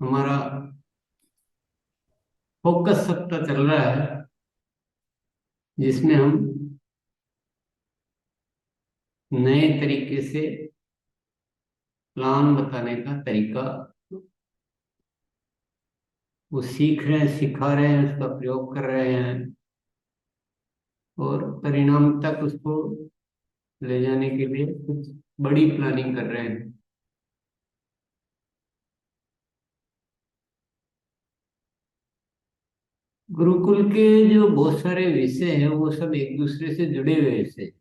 हमारा फोकस सप्ताह चल रहा है, जिसमें हम नए तरीके से प्लान बताने का तरीका वो सीख रहे हैं, सिखा रहे हैं, उसका प्रयोग कर रहे हैं और परिणाम तक उसको ले जाने के लिए कुछ बड़ी प्लानिंग कर रहे हैं। गुरुकुल के जो बहुत सारे विषय हैं वो सब एक दूसरे से जुड़े हुए विषय हैं।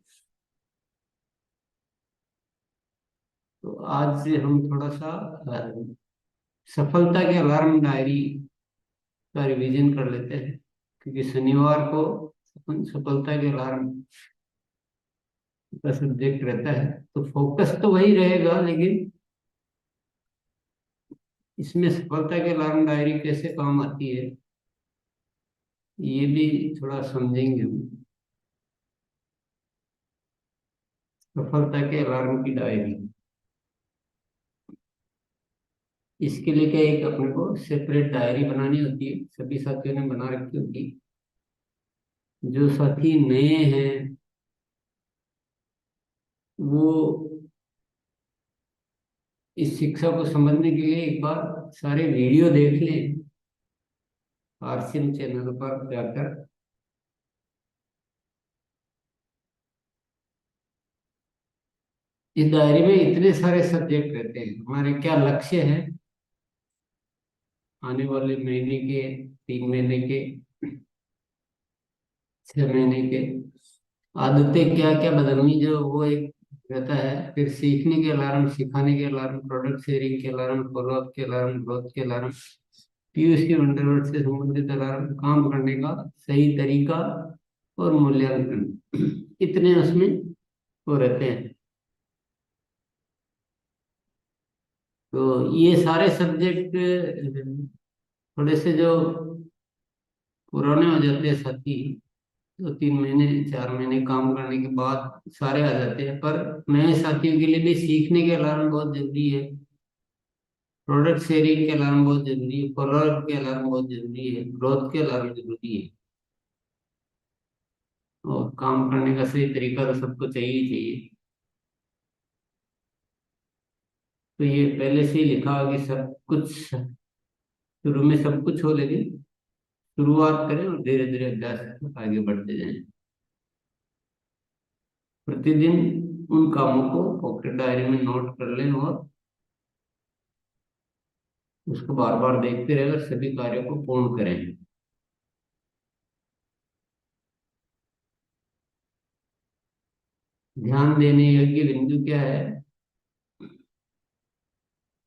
तो आज से हम थोड़ा सा सफलता के अलार्म डायरी का रिवीजन कर लेते हैं, क्योंकि शनिवार को अपन सफलता के अलार्म का सब्जेक्ट रहता है। तो फोकस तो वही रहेगा, लेकिन इसमें सफलता के अलार्म डायरी कैसे काम आती है ये भी थोड़ा समझेंगे हम। सफलता के अलार्म की डायरी, इसके लिए क्या, एक अपने को सेपरेट डायरी बनानी होती है, सभी साथियों ने बना रखी होगी। जो साथी नए हैं वो इस शिक्षा को समझने के लिए एक बार सारे वीडियो देख लें आरसीएम चैनल पर जाकर। इस डायरी में इतने सारे सब्जेक्ट रहते हैं, हमारे क्या लक्ष्य है आने वाले महीने के, 3 महीने के, 6 महीने के, आदतें क्या क्या बदलनी, जो वो एक रहता है। फिर सीखने के अलार्म, सिखाने के अलार्म, प्रोडक्ट शेयरिंग के अलार्म, फॉलोअप के अलार्म, ग्रोथ के अलार्म, पीयूष अंडरवर्ड से संबंधित अलार्म, काम करने का सही तरीका और मूल्यांकन, इतने उसमें वो रहते हैं। तो ये सारे सब्जेक्ट थोड़े से जो पुराने हो जाते हैं साथी, 2 3 महीने 4 महीने काम करने के बाद सारे आ जाते हैं, पर नए साथियों के लिए भी सीखने के अलार्म बहुत जरूरी है, प्रोडक्ट शेयरिंग के अलार्म बहुत जरूरी है, फॉलोअप के अलार्म बहुत जरूरी है, ग्रोथ के अलार्म जरूरी है। और काम करने का सही तरीका तो सबको चाहिए ही चाहिए। तो ये पहले से ही लिखा हो कि सब कुछ शुरू में सब कुछ हो, लेकिन शुरुआत करें और धीरे धीरे अभ्यास आगे बढ़ते जाएं। प्रतिदिन उन कामों को पॉकेट डायरी में नोट कर लें और उसको बार बार देखते रहे और सभी कार्यों को पूर्ण करें। ध्यान देने योग्य बिंदु क्या है?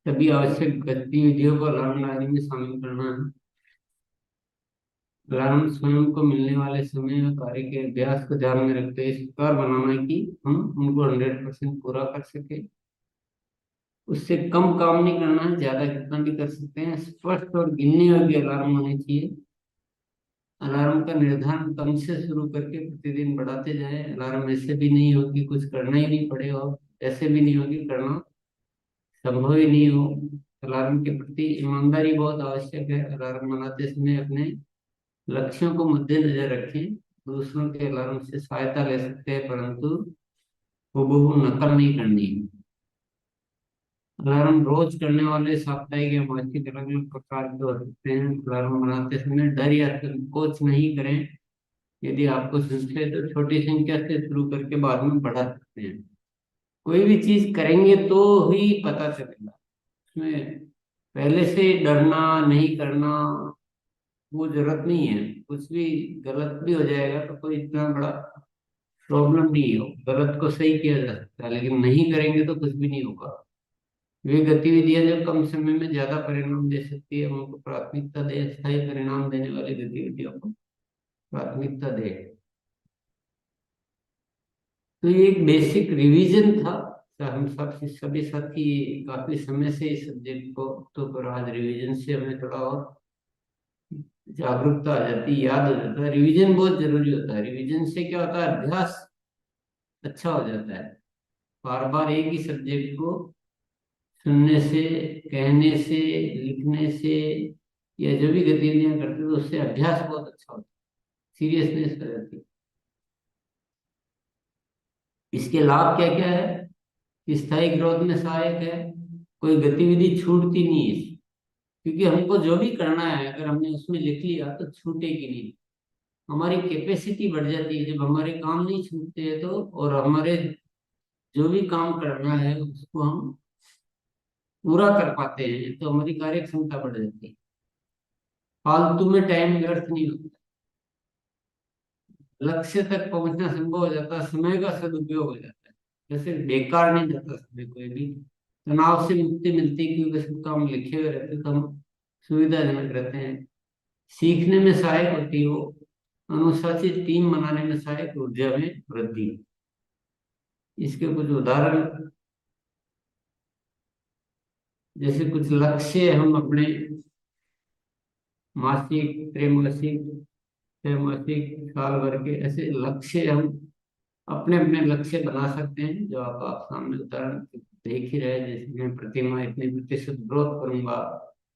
सभी आवश्यक गतिविधियों को अलार्म डायरी में शामिल करना है। अलार्म स्वयं को मिलने वाले समय और कार्य के अभ्यास को ध्यान में रखते हुए इस प्रकार बनाना है कि हम उनको 100% पूरा कर सके। उससे कम काम नहीं करना है, ज्यादा कितना भी कर सकते हैं। स्पष्ट और गिनने योग्य अलार्म होने चाहिए। अलार्म का निर्धारण कम से शुरू करके प्रतिदिन बढ़ाते जाएं। अलार्म ऐसे भी नहीं हो कि कुछ करना ही नहीं पड़े, और ऐसे भी नहीं हो कि करना संभव ही नहीं हो। अलार्म के प्रति ईमानदारी बहुत आवश्यक है। अलार्म बनाते समय अपने लक्ष्यों को मद्देनजर रखें। दूसरों के अलार्म से सहायता ले सकते हैं, परंतु हूबहू नकल नहीं करनी है। अलार्म रोज करने वाले साप्ताहिक या मासिक अलग अलग प्रकार के हो सकते हैं। अलार्म बनाते समय डर या संकोच नहीं करें। यदि आपको संशय है तो छोटी संख्या से शुरू करके बाद में बढ़ा सकते हैं। कोई भी चीज करेंगे तो ही पता चलेगा, उसमें पहले से डरना नहीं करना वो जरूरत नहीं है। कुछ भी गलत भी हो जाएगा तो कोई इतना बड़ा प्रॉब्लम नहीं हो, गलत को सही किया जा सकता है, लेकिन नहीं करेंगे तो कुछ भी नहीं होगा। वे गतिविधियां जो कम समय में ज्यादा परिणाम दे सकती है उनको प्राथमिकता दे। स्थायी परिणाम देने वाली गतिविधियों को प्राथमिकता दे। तो ये एक बेसिक रिवीजन था। तो हम सब सभी साथी काफी समय से इस सब्जेक्ट को, तो पर आज रिवीजन से हमें थोड़ा और जागरूकता आ जाती है, याद हो जाता है। रिवीजन बहुत जरूरी होता है। रिवीजन से क्या होता है, अभ्यास अच्छा हो जाता है। बार बार एक ही सब्जेक्ट को सुनने से, कहने से, लिखने से, या जो भी गतिविधियां करते हैं तो उससे अभ्यास बहुत अच्छा होता है, सीरियसनेस हो जाती है। इसके लाभ क्या क्या है कि स्थायी ग्रोथ में सहायक है, कोई गतिविधि छूटती नहीं है, क्योंकि हमको जो भी करना है अगर हमने उसमें लिख लिया तो छूटेगी नहीं। हमारी कैपेसिटी बढ़ जाती है जब हमारे काम नहीं छूटते हैं तो, और हमारे जो भी काम करना है उसको हम पूरा कर पाते हैं तो हमारी कार्य क्षमता बढ़ जाती है। फालतू में टाइम व्यर्थ नहीं होता, लक्ष्य तक पहुंचना संभव हो जाता है, समय का सदुपयोग हो जाता है। जैसे बेकार नहीं जाता समय कोई भी, तनाव से मुक्ति मिलती है क्योंकि सब काम लिखे हुए रहते हैं तो हम सुविधाजनक रहते हैं। सीखने में सहायक होती है वो, अनुशासित टीम बनाने में सहायक, ऊर्जा में वृद्धि। इसके कुछ उदाहरण, जैसे कुछ लक्ष्य हम अपने मासिक, त्रैमासिक, त्रैमासिक, साल भर के ऐसे लक्ष्य हम अपने अपने लक्ष्य बना सकते हैं, जो आप सामने उदाहरण देख ही रहे हैं। जैसे मैं प्रतिमाह इतने प्रतिशत ग्रोथ करूंगा,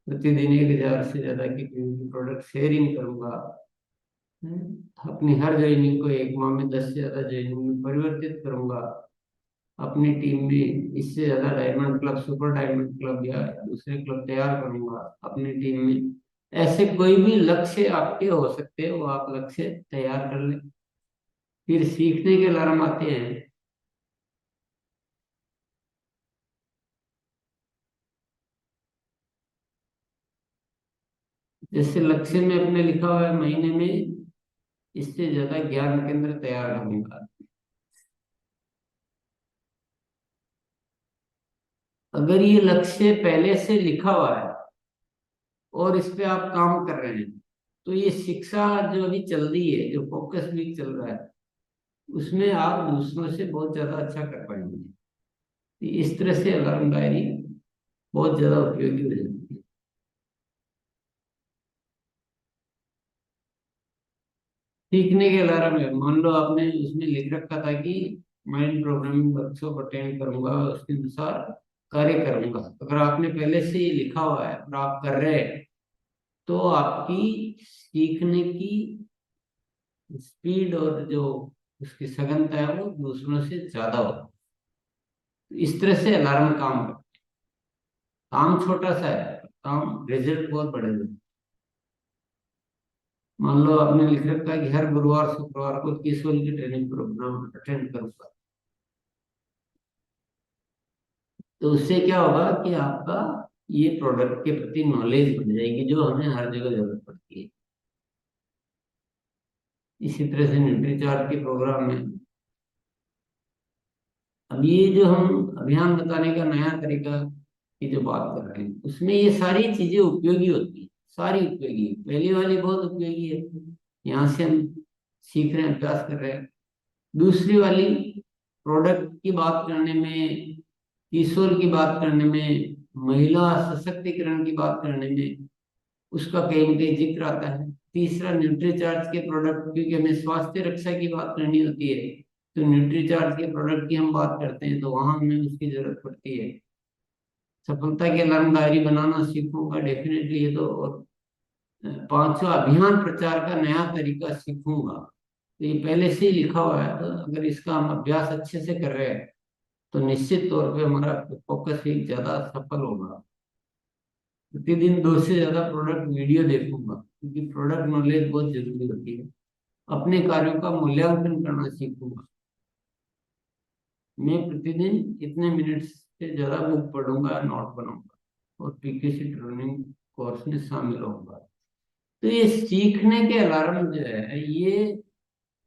प्रतिदिन 1,000 से ज्यादा की प्रोडक्ट शेयरिंग करूंगा, अपनी हर ज्वाइनिंग को 1 माह में 10 से ज्यादा ज्वाइनिंग में परिवर्तित करूंगा, अपनी टीम में इससे ज्यादा diamond club, super diamond club या दूसरे क्लब तैयार करूंगा अपनी टीम में। ऐसे कोई भी लक्ष्य आपके हो सकते हैं, वो आप लक्ष्य तैयार कर लें। फिर सीखने के अलार्म आते हैं। जैसे लक्ष्य में अपने लिखा हुआ है महीने में इससे ज्यादा ज्ञान केंद्र तैयार करूंगा। अगर ये लक्ष्य पहले से लिखा हुआ है और इस पे आप काम कर रहे हैं तो ये शिक्षा जो अभी चल रही है, जो फोकस वीक चल रहा है, उसमें आप दूसरों से बहुत ज्यादा अच्छा कर पाएंगे। तो इस तरह से अलार्म डायरी बहुत ज्यादा उपयोगी हो जाती है। सीखने के अलार्म है, मान लो आपने उसमें लिख रखा था कि माइंड प्रोग्रामिंग वर्कशॉप अटेंड करूंगा, उसके अनुसार कार्य करूंगा। अगर आपने पहले से ये लिखा हुआ है और आप कर रहे हैं तो आपकी सीखने की स्पीड और जो उसकी सघनता है वो दूसरों से ज्यादा होगी। तो इस तरह से अलार्म काम करता है। काम छोटा सा है, काम रिजल्ट बहुत बड़े हैं। मान लो आपने लिख रखा है कि हर गुरुवार शुक्रवार को किशोर की ट्रेनिंग प्रोग्राम अटेंड करूंगा, तो उससे क्या होगा कि आपका ये प्रोडक्ट के प्रति नॉलेज बढ़ जाएगी, जो हमें हर जगह जरूरत पड़ती है। इसी तरह से न्यूट्रीचार्ट के प्रोग्राम में, अब ये जो हम अभियान बताने का नया तरीका की जो बात कर रहे हैं उसमें ये सारी चीजें उपयोगी होती है, सारी उपयोगी है। पहली वाली बहुत उपयोगी है, यहाँ से हम सीख रहे हैं, अभ्यास कर रहे हैं। दूसरी वाली प्रोडक्ट की बात करने में, किशोर की बात करने में, महिला सशक्तिकरण की बात करने में उसका कहीं न कहीं जिक्र आता है। तीसरा न्यूट्रीचार्ज के प्रोडक्ट, क्योंकि हमें स्वास्थ्य रक्षा की बात करनी होती है तो न्यूट्रीचार्ज के प्रोडक्ट की हम बात करते हैं तो वहां हमें उसकी जरूरत पड़ती है। सफलता की अलार्म डायरी बनाना सीखूंगा डेफिनेटली, ये तो। और पांचवा, अभियान प्रचार का नया तरीका सीखूंगा। तो ये पहले से ही लिखा हुआ है, तो अगर इसका हम अभ्यास अच्छे से कर रहे हैं तो निश्चित तौर पे हमारा फोकस ही ज्यादा सफल होगा। प्रतिदिन 2 से ज्यादा प्रोडक्ट वीडियो देखूंगा, क्योंकि प्रोडक्ट नॉलेज बहुत जरूरी होती है। अपने कार्यों का मूल्यांकन करना सीखूंगा। मैं प्रतिदिन इतने मिनट से ज्यादा बुक पढ़ूंगा, नोट बनाऊंगा और पीकेसी ट्रेनिंग कोर्स में शामिल होऊंगा। तो ये सीखने के अलार्म जो है ये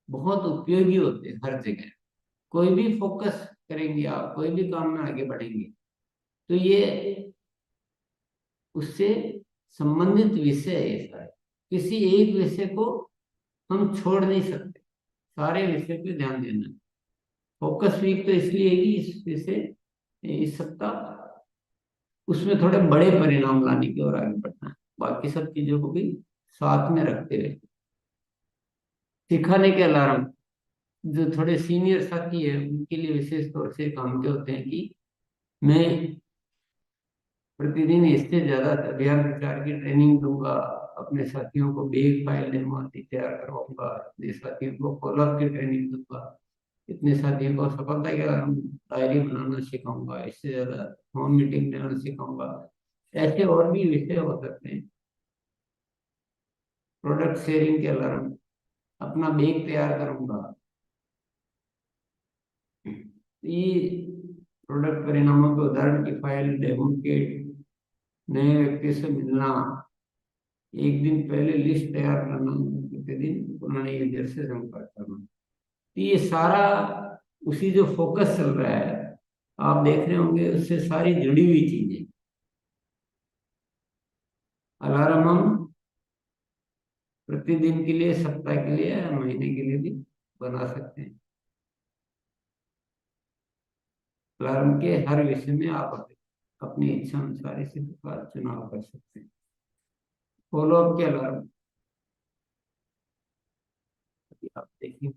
बहुत उपयोगी होते हैं हर जगह। कोई भी फोकस करेंगे आप, कोई भी काम में आगे बढ़ेंगे तो ये उससे संबंधित विषय है ये सारे। किसी एक विषय को हम छोड़ नहीं सकते, सारे विषय पे ध्यान देना है। फोकस वीक तो इसलिए है कि इस विषय, इस सप्ताह उसमें थोड़े बड़े परिणाम लाने की ओर आगे बढ़ना है, बाकी सब चीजों को भी साथ में रखते हुए। सिखाने के अलार्म, जो थोड़े सीनियर साथी है उनके लिए विशेष तौर से काम के होते हैं कि मैं प्रतिदिन इससे ज्यादा अभियान प्रचार की ट्रेनिंग दूंगा। अपने साथियों को बेग फाइल निर्माण तैयार करवाऊंगा। अपने साथियों को फॉलोअप की ट्रेनिंग दूंगा। इतने साथियों को सफलता के डायरी बनाना सिखाऊंगा। इससे ज्यादा होम मीटिंग लेना सिखाऊंगा। ऐसे और भी विषय हो सकते हैं। प्रोडक्ट शेयरिंग के अलार्म, अपना बेग तैयार करूंगा। ये प्रोडक्ट परिणामों के उदाहरण की फाइल, डेमो किट, नए व्यक्ति से मिलना, एक दिन पहले लिस्ट तैयार करना, प्रतिदिन पुराने यूजर से संपर्क करना। तो ये सारा उसी जो फोकस चल रहा है, आप देख रहे होंगे, उससे सारी जुड़ी हुई चीजें। अलार्म हम प्रतिदिन के लिए, सप्ताह के लिए या महीने के लिए भी बना सकते हैं। अलार्म के हर विषय में आप अपनी इच्छा अनुसार इसी प्रकार चुनाव कर सकते हैं। फॉलो अप के अलार्म, आप देखिए,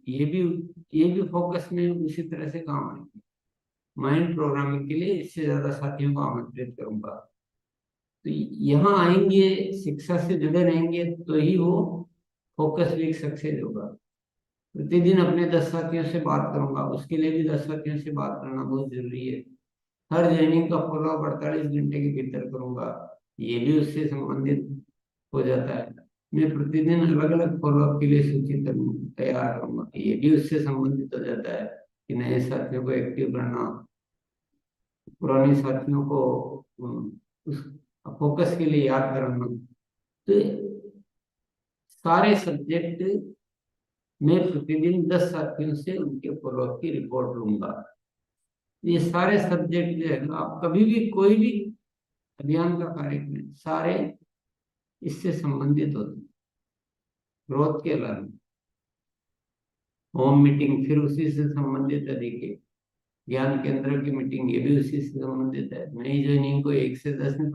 ये भी फोकस में उसी तरह से काम आएंगे। माइंड प्रोग्रामिंग के लिए इससे ज्यादा साथियों को आमंत्रित करूंगा। तो यहाँ आएंगे, शिक्षा से जुड़े रहेंगे, तो ही वो फोकस वीक सक्सेस होगा। प्रतिदिन अपने 10 साथियों से बात करूंगा, उसके लिए भी 10 साथियों से बात करना बहुत जरूरी है। हर ज्वाइनिंग का फॉलोअप 48 घंटे के भीतर करूंगा, ये भी उससे संबंधित हो जाता है। मैं प्रतिदिन अलग अलग फॉलोअप के लिए सूची तैयार करूंगा, ये भी उससे संबंधित हो जाता है कि नए साथियों को एक्टिव करना, पुराने साथियों को उस फोकस के लिए याद कराना। तो सारे सब्जेक्ट मैं प्रतिदिन 10 साथियों से उनके फॉलोअप की रिपोर्ट लूंगा। ये सारे सब्जेक्ट जो है ना, आप कभी भी कोई भी अभियान का कार्य करें, सारे इससे संबंधित होते हैं। ग्रोथ के अलावा होम मीटिंग फिर उसी से संबंधित है। देखिए, ज्ञान केंद्र की मीटिंग, ये भी उसी से संबंधित है। नई ज्वाइनिंग को 1 से 10 में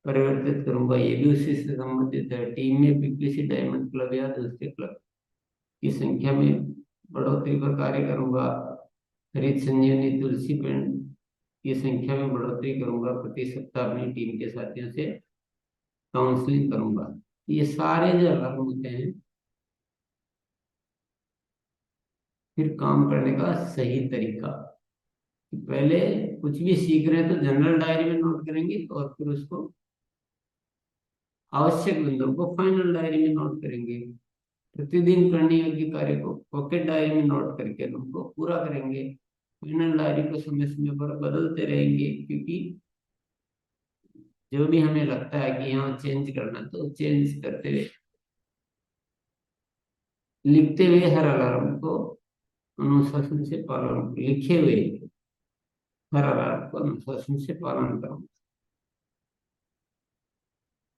परिवर्तित करूंगा, ये भी उसी से संबंधित है। टीम में पीपीसी डायमंड क्लब या दूसरे क्लब की संख्या में बढ़ोतरी पर कार्य करूंगा। हरित संजीवनी तुलसी पेड़ की संख्या में बढ़ोतरी करूंगा। प्रति सप्ताह अपनी टीम के साथियों से काउंसलिंग करूंगा। ये सारे जो अलार्म होते हैं, फिर काम करने का सही तरीका, पहले कुछ भी सीख रहे हैं तो जनरल डायरी में नोट करेंगे, और फिर उसको आवश्यक बिंदुओं को फाइनल डायरी में नोट करेंगे। प्रतिदिन करने योग्य कार्य को पॉकेट डायरी में नोट करके उनको पूरा करेंगे। फाइनल डायरी को समय समय पर बदलते रहेंगे, क्योंकि जो भी हमें लगता है कि यहाँ चेंज करना, तो चेंज करते हुए, लिखते हुए हर अलार्म को अनुशासन से पालन, लिखे हुए हर अलार्म को अनुशासन से पालन करो।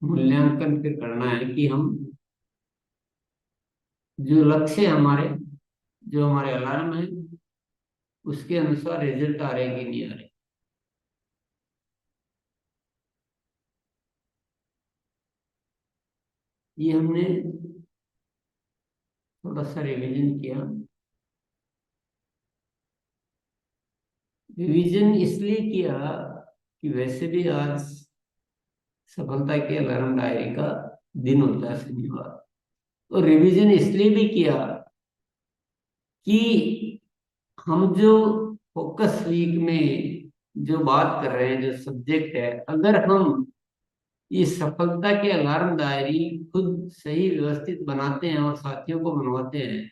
मूल्यांकन फिर करना है कि हम जो लक्ष्य है हमारे, जो हमारे अलार्म है, उसके अनुसार रिजल्ट आ रहे कि नहीं आ रहे। ये हमने थोड़ा सा रिवीजन किया। रिवीजन इसलिए किया कि वैसे भी आज सफलता के अलार्म डायरी का दिन होता है, शनिवार। और रिवीजन इसलिए भी किया कि हम जो फोकस वीक में जो बात कर रहे हैं, जो सब्जेक्ट है, अगर हम ये सफलता के अलार्म डायरी खुद सही व्यवस्थित बनाते हैं और साथियों को बनवाते हैं,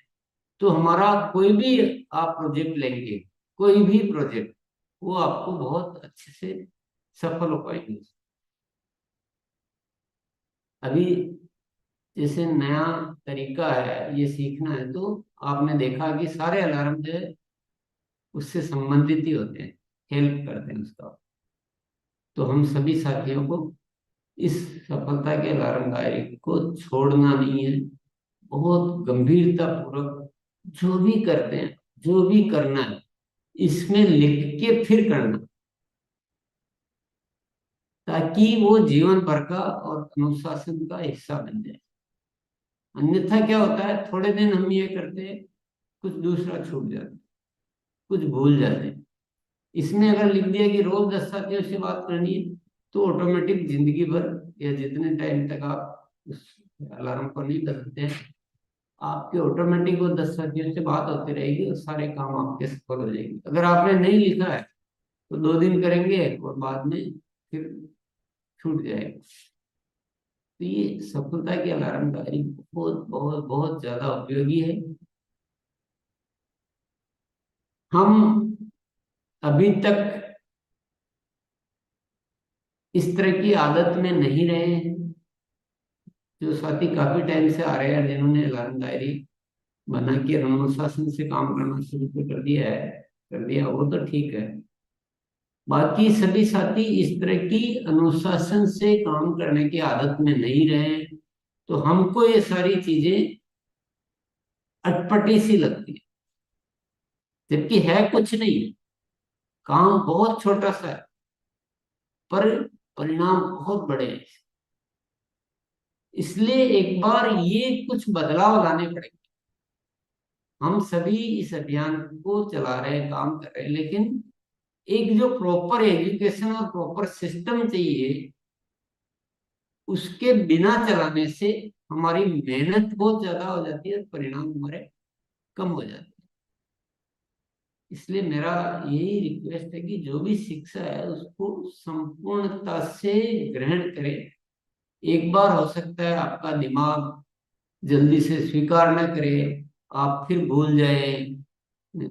तो हमारा कोई भी आप प्रोजेक्ट लेंगे, कोई भी प्रोजेक्ट, वो आपको बहुत अच्छे से सफल हो पाएंगे। अभी जैसे नया तरीका है ये सीखना है, तो आपने देखा कि सारे अलार्म जो है उससे संबंधित ही होते हैं, हेल्प करते हैं उसका। तो हम सभी साथियों को इस सफलता के अलार्म डायरी को छोड़ना नहीं है। बहुत गंभीरता पूर्वक जो भी करते हैं, जो भी करना है, इसमें लिख के फिर करना, ताकि वो जीवन भर का और अनुशासन का हिस्सा बन जाए। अन्यथा क्या होता है, थोड़े दिन हम ये करते हैं, कुछ दूसरा छूट जाता है, कुछ भूल जाते हैं। इसमें अगर लिख दिया कि रोज 10 साथियों से बात करनी है, तो ऑटोमेटिक जिंदगी भर या जितने टाइम तक आप उस अलार्म को नहीं बदलते हैं, आपके ऑटोमेटिक वो 10 साथियों से बात होती रहेगी और सारे काम आपके सफल हो जाएंगे। अगर आपने नहीं लिखा है तो 2 दिन करेंगे और बाद में फिर छूट जाएगा। तो ये सफलता की अलार्म डायरी बहुत बहुत बहुत ज्यादा उपयोगी है। हम अभी तक इस तरह की आदत में नहीं रहे हैं। जो साथी काफी टाइम से आ रहे हैं, जिन्होंने अलार्म डायरी बना के अनुशासन से काम करना शुरू कर दिया है, कर दिया, वो तो ठीक है। बाकी सभी साथी इस तरह की अनुशासन से काम करने की आदत में नहीं रहे हैं, तो हमको ये सारी चीजें अटपटी सी लगती है, जबकि है कुछ नहीं है। काम बहुत छोटा सा है, पर परिणाम बहुत बड़े हैं। इसलिए एक बार ये कुछ बदलाव लाने पड़ेंगे। हम सभी इस अभियान को चला रहे हैं, काम कर रहे हैं, लेकिन एक जो प्रॉपर एजुकेशन और प्रॉपर सिस्टम चाहिए, उसके बिना चलाने से हमारी मेहनत बहुत ज्यादा हो जाती है और परिणाम हमारे कम हो जाते हैं। इसलिए मेरा यही रिक्वेस्ट है कि जो भी शिक्षा है उसको संपूर्णता से ग्रहण करें। एक बार हो सकता है आपका दिमाग जल्दी से स्वीकार न करे, आप फिर भूल जाए।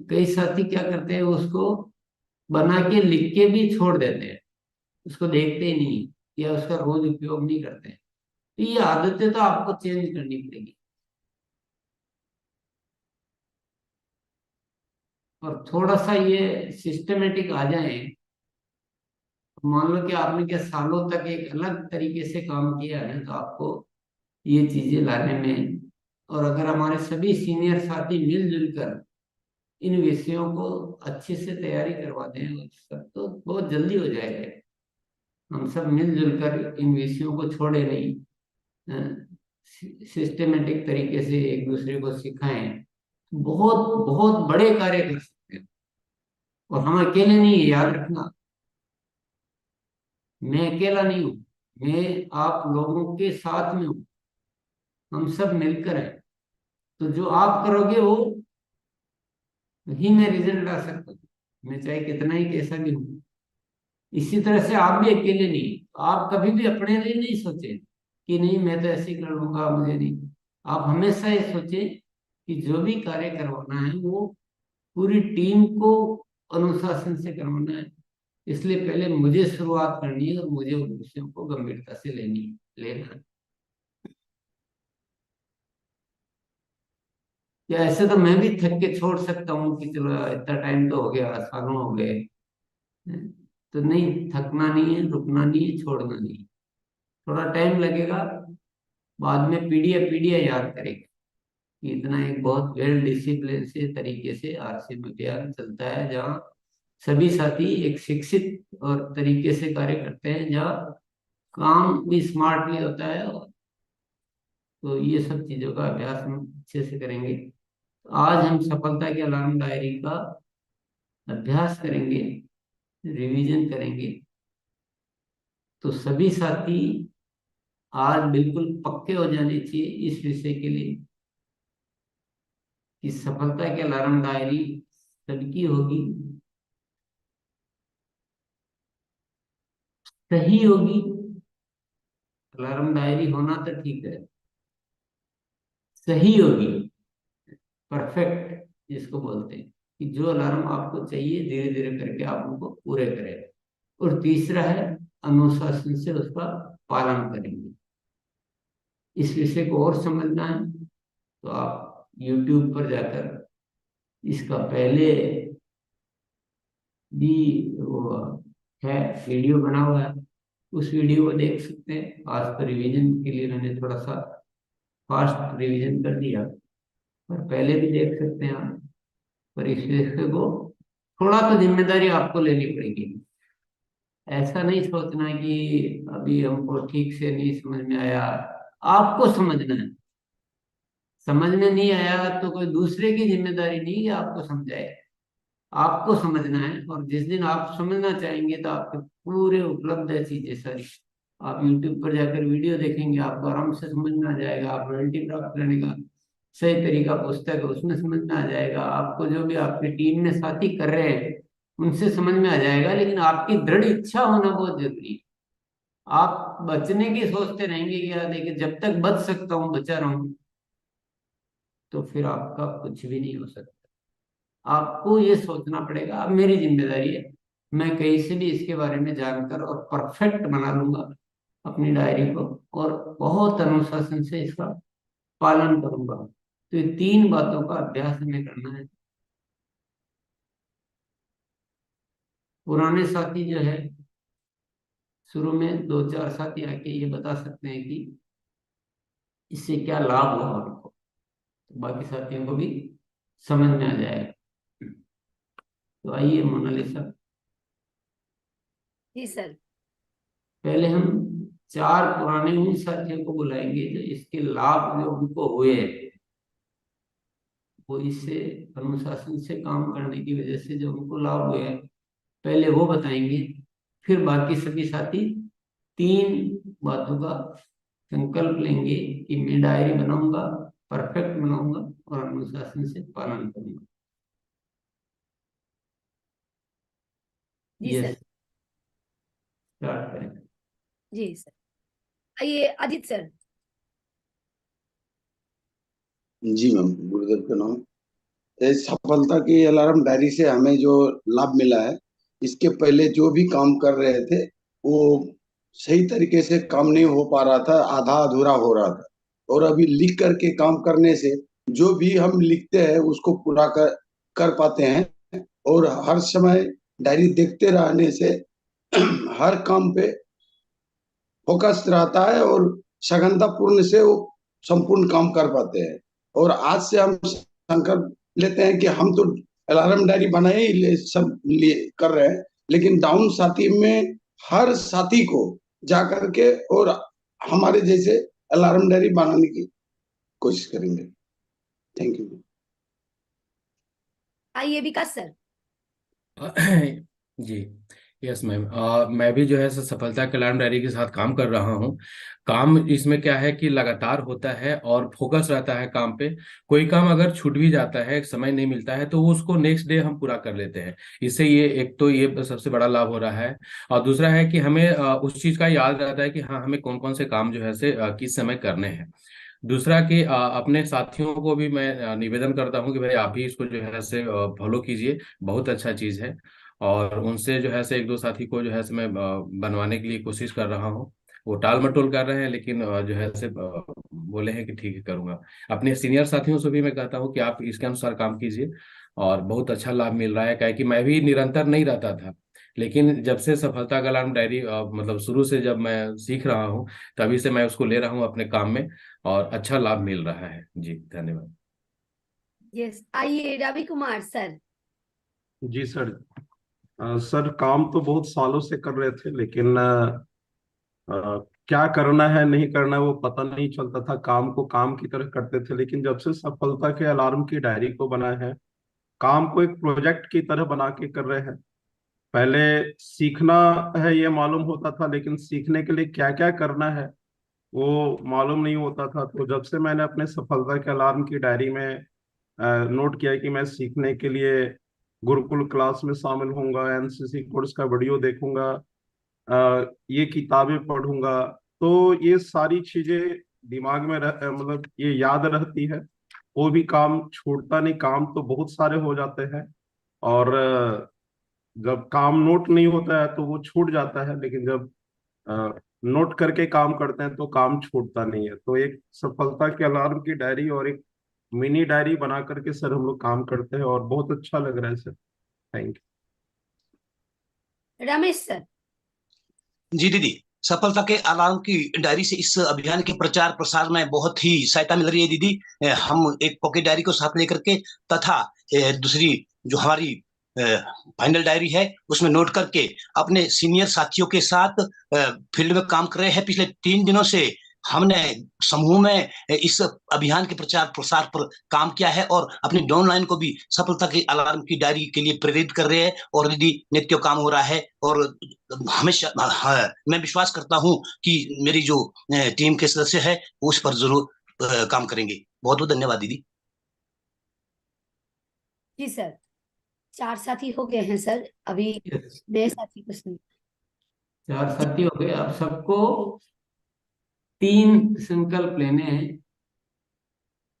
कई साथी क्या करते हैं, उसको बना के लिख के भी छोड़ देते हैं, उसको देखते ही नहीं या उसका रोज उपयोग नहीं करते। तो ये आदतें तो आपको चेंज करनी पड़ेगी। और थोड़ा सा ये सिस्टमेटिक आ जाए। मान लो कि आपने क्या सालों तक एक अलग तरीके से काम किया है, तो आपको ये चीजें लाने में, और अगर हमारे सभी सीनियर साथी मिलजुल कर इन विषयों को अच्छे से तैयारी करवा दें और सब, तो बहुत जल्दी हो जाएगा। हम सब मिलजुल कर इन विषयों को छोड़े नहीं, सिस्टमेटिक तरीके से एक दूसरे को सिखाएं, बहुत बहुत बड़े कार्य कर सकते हैं। और हम अकेले नहीं है, याद रखना, मैं अकेला नहीं हूँ, मैं आप लोगों के साथ में हूँ। हम सब मिलकर हैं। तो जो आप करोगे वो ही मैं रिजल्ट ला सकता हूँ, मैं चाहे कितना ही कैसा भी हूँ। इसी तरह से आप भी अकेले नहीं। आप कभी भी अपने लिए नहीं सोचे कि नहीं मैं तो ऐसे ही कर लूंगा, मुझे नहीं। आप हमेशा ये सोचे कि जो भी कार्य करवाना है वो पूरी टीम को अनुशासन से करवाना है। इसलिए पहले मुझे शुरुआत करनी है और मुझे उन विषयों को गंभीरता से लेना है। या ऐसे तो मैं भी थक के छोड़ सकता हूँ कि चलो इतना टाइम तो हो गया, सालों हो गए। तो नहीं, थकना नहीं है, रुकना नहीं है, छोड़ना नहीं है। थोड़ा टाइम लगेगा, बाद में पीढ़ियां पीढ़ियां याद करेगी कि इतना एक बहुत वेल डिसिप्लिन से तरीके से आरसीएम अभियान चलता है, जहाँ सभी साथी एक शिक्षित और तरीके से कार्य करते हैं, जहाँ काम भी स्मार्टली होता है। तो ये सब चीजों का अभ्यास हम अच्छे से करेंगे। तो आज हम सफलता के अलार्म डायरी का अभ्यास करेंगे, रिवीजन करेंगे। तो सभी साथी आज बिल्कुल पक्के हो जाने चाहिए इस विषय के लिए कि सफलता की अलार्म डायरी सबकी होगी, सही होगी। अलार्म डायरी होना तो ठीक है, सही होगी, परफेक्ट जिसको बोलते हैं, कि जो अलार्म आपको चाहिए धीरे धीरे करके आप उनको पूरे करें। और तीसरा है, अनुशासन से उसका पालन करेंगे। इस विषय को और समझना है तो आप YouTube पर जाकर इसका पहले भी वो है, वीडियो बना हुआ है, उस वीडियो को देख सकते हैं। आज तो रिवीजन के लिए मैंने थोड़ा सा फास्ट रिवीजन कर दिया, पर पहले भी देख सकते हैं आप। पर इस विषय को थोड़ा तो जिम्मेदारी आपको लेनी पड़ेगी। ऐसा नहीं सोचना कि अभी हमको ठीक से नहीं समझ में आया। आपको समझना है। समझ में नहीं आया तो कोई दूसरे की जिम्मेदारी नहीं कि आपको समझाए। आपको समझना है, और जिस दिन आप समझना चाहेंगे तो आपके पूरे उपलब्ध है चीजें सारी। आप यूट्यूब पर जाकर वीडियो देखेंगे, आपको आराम से समझ में आ जाएगा। आप रॉयल्टी प्राप्त करने का सही तरीका पुस्तक है, उसमें समझ में आ जाएगा। आपको जो भी आपकी टीम में साथी कर रहे हैं उनसे समझ में आ जाएगा, लेकिन आपकी दृढ़ इच्छा होना बहुत जरूरी है। आप बचने की सोचते रहेंगे कि यार देखिए जब तक बच सकता हूँ बचा रहूं, तो फिर आपका कुछ भी नहीं हो सकता। आपको ये सोचना पड़ेगा, अब मेरी जिम्मेदारी है, मैं कहीं से भी इसके बारे में जानकर और परफेक्ट बना लूंगा अपनी डायरी को, और बहुत अनुशासन से इसका पालन करूंगा। तो ये तीन बातों का अभ्यास हमें करना है। पुराने साथी जो है, शुरू में दो चार साथी आके ये बता सकते हैं कि इससे क्या लाभ हुआ उनको, तो बाकी साथियों को भी समझ में आ जाएगा। तो आइए मोनालिसा, जी सर। पहले हम चार पुराने उन साथियों को बुलाएंगे जो इसके लाभ जो उनको हुए हैं, वो इससे अनुशासन से काम करने की वजह से जो उनको लाभ हुए हैं, पहले वो बताएंगे। फिर बाकी सभी साथी तीन बातों का संकल्प लेंगे कि मैं डायरी बनाऊंगा, परफेक्ट बनाऊंगा और अनुशासन से पालन करूंगा। जी यस, सर। स्टार्ट करें। जी सर। आइए अजीत सर। जी मैम, गुरुदेव के नाम। इस सफलता की अलार्म डायरी से हमें जो लाभ मिला है, इसके पहले जो भी काम कर रहे थे वो सही तरीके से काम नहीं हो पा रहा था, आधा अधूरा हो रहा था। और अभी लिख करके काम करने से जो भी हम लिखते हैं उसको पूरा कर पाते हैं। और हर समय डायरी देखते रहने से हर काम पे फोकस रहता है और सघनता पूर्ण से वो संपूर्ण काम कर पाते हैं। और आज से हम संकल्प लेते हैं कि हम तो अलार्म डायरी बनाए ही सब लिए कर रहे हैं, लेकिन डाउन साथी में हर साथी को जा करके और हमारे जैसे अलार्म डायरी बनाने की कोशिश करेंगे। Thank you. आइए विकास सर। जी, यस मैम। मैं भी जो है सफलता कल्याण डायरी के साथ काम कर रहा हूँ। काम इसमें क्या है कि लगातार होता है और फोकस रहता है काम पे। कोई काम अगर छूट भी जाता है, समय नहीं मिलता है, तो वो उसको नेक्स्ट डे हम पूरा कर लेते हैं। इससे ये एक तो ये सबसे बड़ा लाभ हो रहा है। और दूसरा है कि हमें उस चीज का याद रहता है कि हाँ, हमें कौन कौन से काम जो है किस समय करने हैं। दूसरा कि अपने साथियों को भी मैं निवेदन करता हूँ कि भाई आप भी इसको जो है से फॉलो कीजिए। बहुत अच्छा चीज है। और उनसे जो है से एक दो साथी को जो है से मैं बनवाने के लिए कोशिश कर रहा हूँ। वो टाल मटोल कर रहे हैं, लेकिन जो है से बोले हैं कि ठीक है करूंगा। अपने सीनियर साथियों से भी मैं कहता हूँ कि आप इसके अनुसार काम कीजिए। और बहुत अच्छा लाभ मिल रहा है, क्या कि मैं भी निरंतर नहीं रहता था। लेकिन जब से सफलता का अलार्म डायरी मतलब शुरू से जब मैं सीख रहा हूँ, तभी से मैं उसको ले रहा हूँ अपने काम में। और अच्छा लाभ मिल रहा है। जी, धन्यवाद। यस, आइए रवि कुमार सर। जी सर। सर काम तो बहुत सालों से कर रहे थे, लेकिन क्या करना है नहीं करना है वो पता नहीं चलता था। काम को काम की तरह करते थे, लेकिन जब से सफलता के अलार्म की डायरी को बनाया है, काम को एक प्रोजेक्ट की तरह बना के कर रहे हैं। पहले सीखना है ये मालूम होता था, लेकिन सीखने के लिए क्या क्या करना है वो मालूम नहीं होता था। तो जब से मैंने अपने सफलता के अलार्म की डायरी में नोट किया कि मैं सीखने के लिए गुरुकुल क्लास में शामिल होऊंगा, एनसीसी कोर्स का वीडियो देखूंगा, ये किताबें पढ़ूंगा, तो ये सारी चीजें दिमाग में मतलब ये याद रहती है। वो भी काम छूटता नहीं। काम तो बहुत सारे हो जाते हैं, और जब काम नोट नहीं होता है तो वो छूट जाता है, लेकिन जब नोट करके काम करते हैं तो काम छूटता नहीं है। तो एक सफलता के अलार्म की डायरी और एक मिनी डायरी बना करके सर हम लोग काम करते हैं, और बहुत अच्छा लग रहा है सर। Thank Ramesh sir. जी दीदी, सफलता के अलार्म की डायरी से इस अभियान के प्रचार प्रसार में बहुत ही सहायता मिल रही है दीदी। हम एक पॉकेट डायरी को साथ लेकर के तथा दूसरी जो हमारी फाइनल डायरी है उसमें नोट करके अपने सीनियर साथियों के साथ फील्ड में काम कर रहे हैं। पिछले 3 दिनों से हमने समूह में इस अभियान के प्रचार प्रसार पर काम किया है और अपनी डाउनलाइन को भी सफलता के अलार्म की डायरी के लिए प्रेरित कर रहे हैं और दीदी नित्य काम हो रहा है। और हमेशा मैं विश्वास करता हूं कि मेरी जो टीम के सदस्य है उस पर जरूर काम करेंगे। बहुत बहुत धन्यवाद दीदी। जी सर, 4 साथी हो गए हैं सर, अभी Yes, नए साथी कुछ नहीं। 4 साथी हो गए। अब सबको 3 संकल्प लेने हैं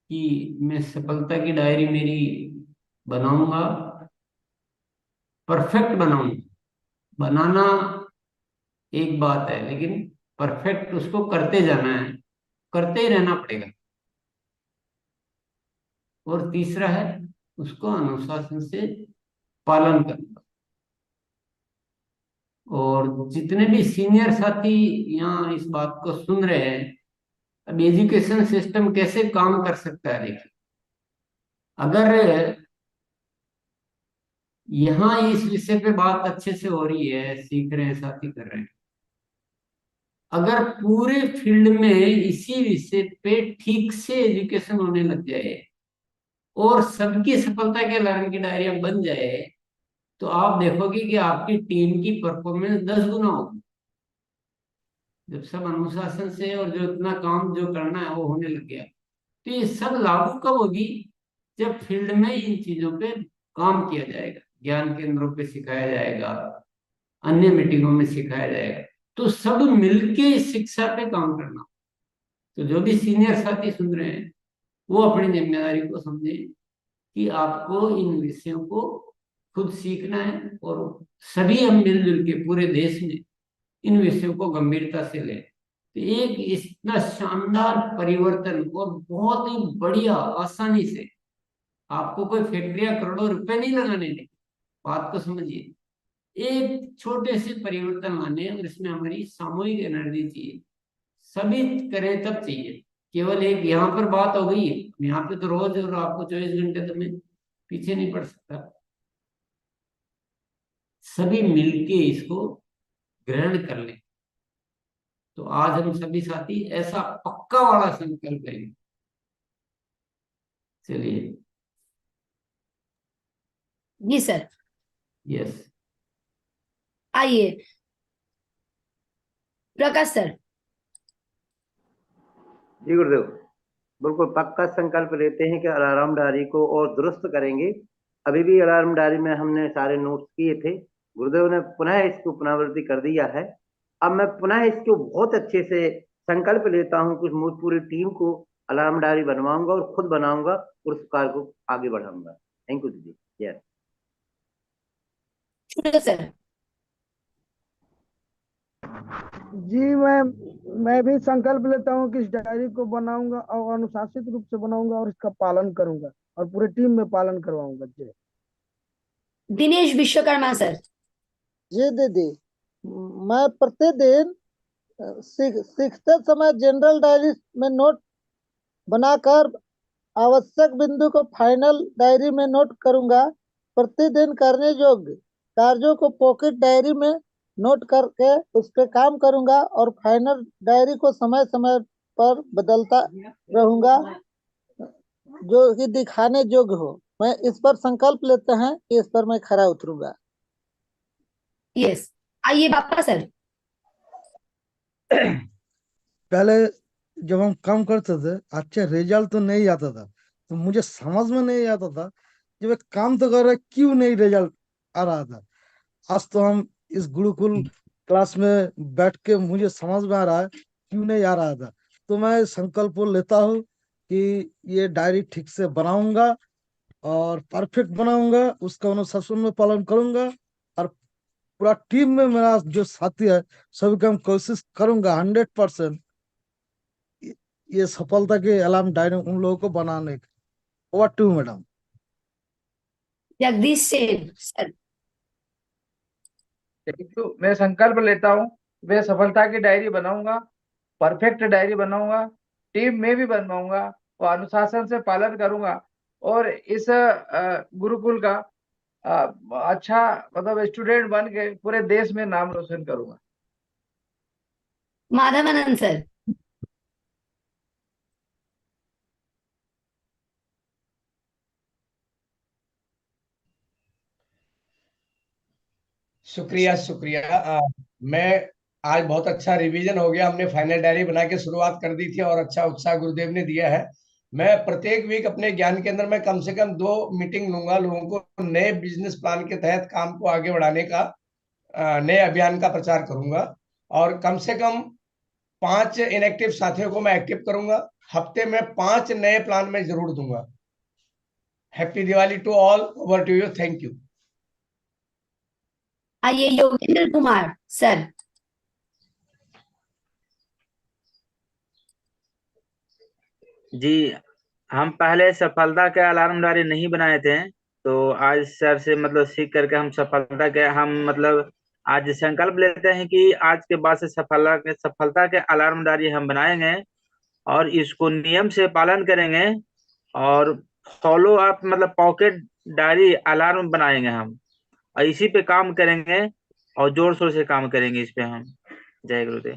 कि मैं सफलता की डायरी मेरी बनाऊंगा, परफेक्ट बनाऊंगा। बनाना एक बात है, लेकिन परफेक्ट उसको करते जाना है, करते ही रहना पड़ेगा। और तीसरा है उसको अनुशासन से पालन करना। और जितने भी सीनियर साथी यहाँ इस बात को सुन रहे हैं, अब एजुकेशन सिस्टम कैसे काम कर सकता है, देखिए अगर यहाँ इस विषय पे बात अच्छे से हो रही है, सीख रहे हैं, साथी कर रहे हैं, अगर पूरे फील्ड में इसी विषय पे ठीक से एजुकेशन होने लग जाए और सबकी सफलता के अलार्म की डायरिया बन जाए, तो आप देखोगे कि आपकी टीम की परफॉर्मेंस 10 गुना होगी। जब सब अनुशासन से और जो इतना काम जो करना है वो होने लग गया, तो ये सब लागू कब होगी? जब फील्ड में इन चीजों पे काम किया जाएगा, ज्ञान केंद्रों पे सिखाया जाएगा, अन्य मीटिंगों में सिखाया जाएगा, तो सब मिलके इस शिक्षा पे काम करना। तो जो भी सीनियर साथी सुन रहे हैं वो अपनी जिम्मेदारी को समझे कि आपको इन विषयों को खुद सीखना है और सभी हम मिलजुल के पूरे देश में इन विषयों को गंभीरता से लें। तो एक इतना शानदार परिवर्तन और बहुत ही बढ़िया आसानी से, आपको कोई फैक्ट्रियां करोड़ों रुपए नहीं लगाने देंगे, बात को समझिए। एक छोटे से परिवर्तन लाने और इसमें हमारी सामूहिक एनर्जी चाहिए, सभी करें तब चाहिए। केवल एक यहाँ पर बात हो गई है, यहाँ पे तो रोज और आपको 24 घंटे तो मैं पीछे नहीं पड़ सकता। सभी मिलके इसको ग्रहण कर लें। तो आज हम सभी साथी ऐसा पक्का वाला संकल्प करेंगे। चलिए। जी सर, यस। आइए प्रकाश सर। जी गुरुदेव, बिल्कुल पक्का संकल्प लेते हैं कि अलार्म डायरी को और दुरुस्त करेंगे। अभी भी अलार्म डायरी में हमने सारे नोट्स किए थे, गुरुदेव ने पुनः इसको पुनरावृत्ति कर दिया है। अब मैं पुनः इसको बहुत अच्छे से संकल्प लेता हूँ कि पूरी टीम को अलार्म डायरी बनवाऊंगा और खुद बनाऊंगा और उस कार्य को आगे बढ़ाऊंगा। थैंक यू दीदी। Yes sir. जी मैं भी संकल्प लेता हूँ कि इस डायरी को बनाऊंगा और अनुशासित रूप से बनाऊंगा और इसका पालन करूंगा और पूरे टीम में पालन करवाऊंगा। जी दिनेश विश्वकर्मा सर। जी दीदी, मैं प्रतिदिन सीखते समय जनरल डायरी में नोट बनाकर आवश्यक बिंदु को फाइनल डायरी में नोट करूंगा। प्रतिदिन करने योग्य कार्यों को पॉकेट डायरी में नोट करके उस पर काम करूंगा और फाइनल डायरी को समय समय पर बदलता रहूंगा जो कि दिखाने योग्य हो। मैं इस पर संकल्प लेते हैं कि इस पर मैं खरा उतरूंगा। यस, आइए बापा सर। पहले जब हम काम करते थे अच्छे रिजल्ट तो नहीं आता था, तो मुझे समझ में नहीं आता था जब एक काम तो कर रहे क्यों नहीं रिजल्ट आ रहा था। आज तो हम इस गुरुकुल क्लास में बैठ के मुझे समझ में आ रहा है क्यों नहीं आ रहा था। तो मैं संकल्प लेता हूँ कि ये डायरी ठीक से बनाऊंगा और परफेक्ट बनाऊंगा, उसका अनुशासन में पालन करूंगा और पूरा टीम में मेरा जो साथी है सभी का हम कोशिश करूंगा 100% ये सफलता के अलार्म डायरी उन लोगों को बनाने की। Over to madam. Jagdish Sen sir. तो मैं संकल्प लेता हूँ, मैं सफलता की डायरी बनाऊंगा, परफेक्ट डायरी बनाऊंगा, टीम में भी बनवाऊंगा और अनुशासन से पालन करूंगा और इस गुरुकुल का अच्छा मतलब स्टूडेंट बन के पूरे देश में नाम रोशन करूंगा। माधवानंद सर। शुक्रिया शुक्रिया। मैं आज बहुत अच्छा रिवीजन हो गया, हमने फाइनल डायरी बना के शुरुआत कर दी थी और अच्छा उत्साह गुरुदेव ने दिया है। मैं प्रत्येक वीक अपने ज्ञान के अंदर मैं कम से कम 2 मीटिंग लूंगा, लोगों को नए बिजनेस प्लान के तहत काम को आगे बढ़ाने का नए अभियान का प्रचार करूंगा, और कम से कम 5 इनएक्टिव साथियों को मैं एक्टिव करूंगा। हफ्ते में 5 नए प्लान मैं जरूर दूंगा। Happy Diwali to all, over to you, thank you. आइए योगेंद्र कुमार सर। जी, हम पहले सफलता के अलार्म डायरी नहीं बनाए थे, तो आज सर से मतलब सीख करके हम सफलता के हम मतलब आज संकल्प लेते हैं कि आज के बाद से सफलता के अलार्म डायरी हम बनाएंगे और इसको नियम से पालन करेंगे और फॉलो अप मतलब पॉकेट डायरी अलार्म बनाएंगे हम, और इसी पे काम करेंगे और जोर शोर से काम करेंगे इस पे हम। जय गुरुदेव।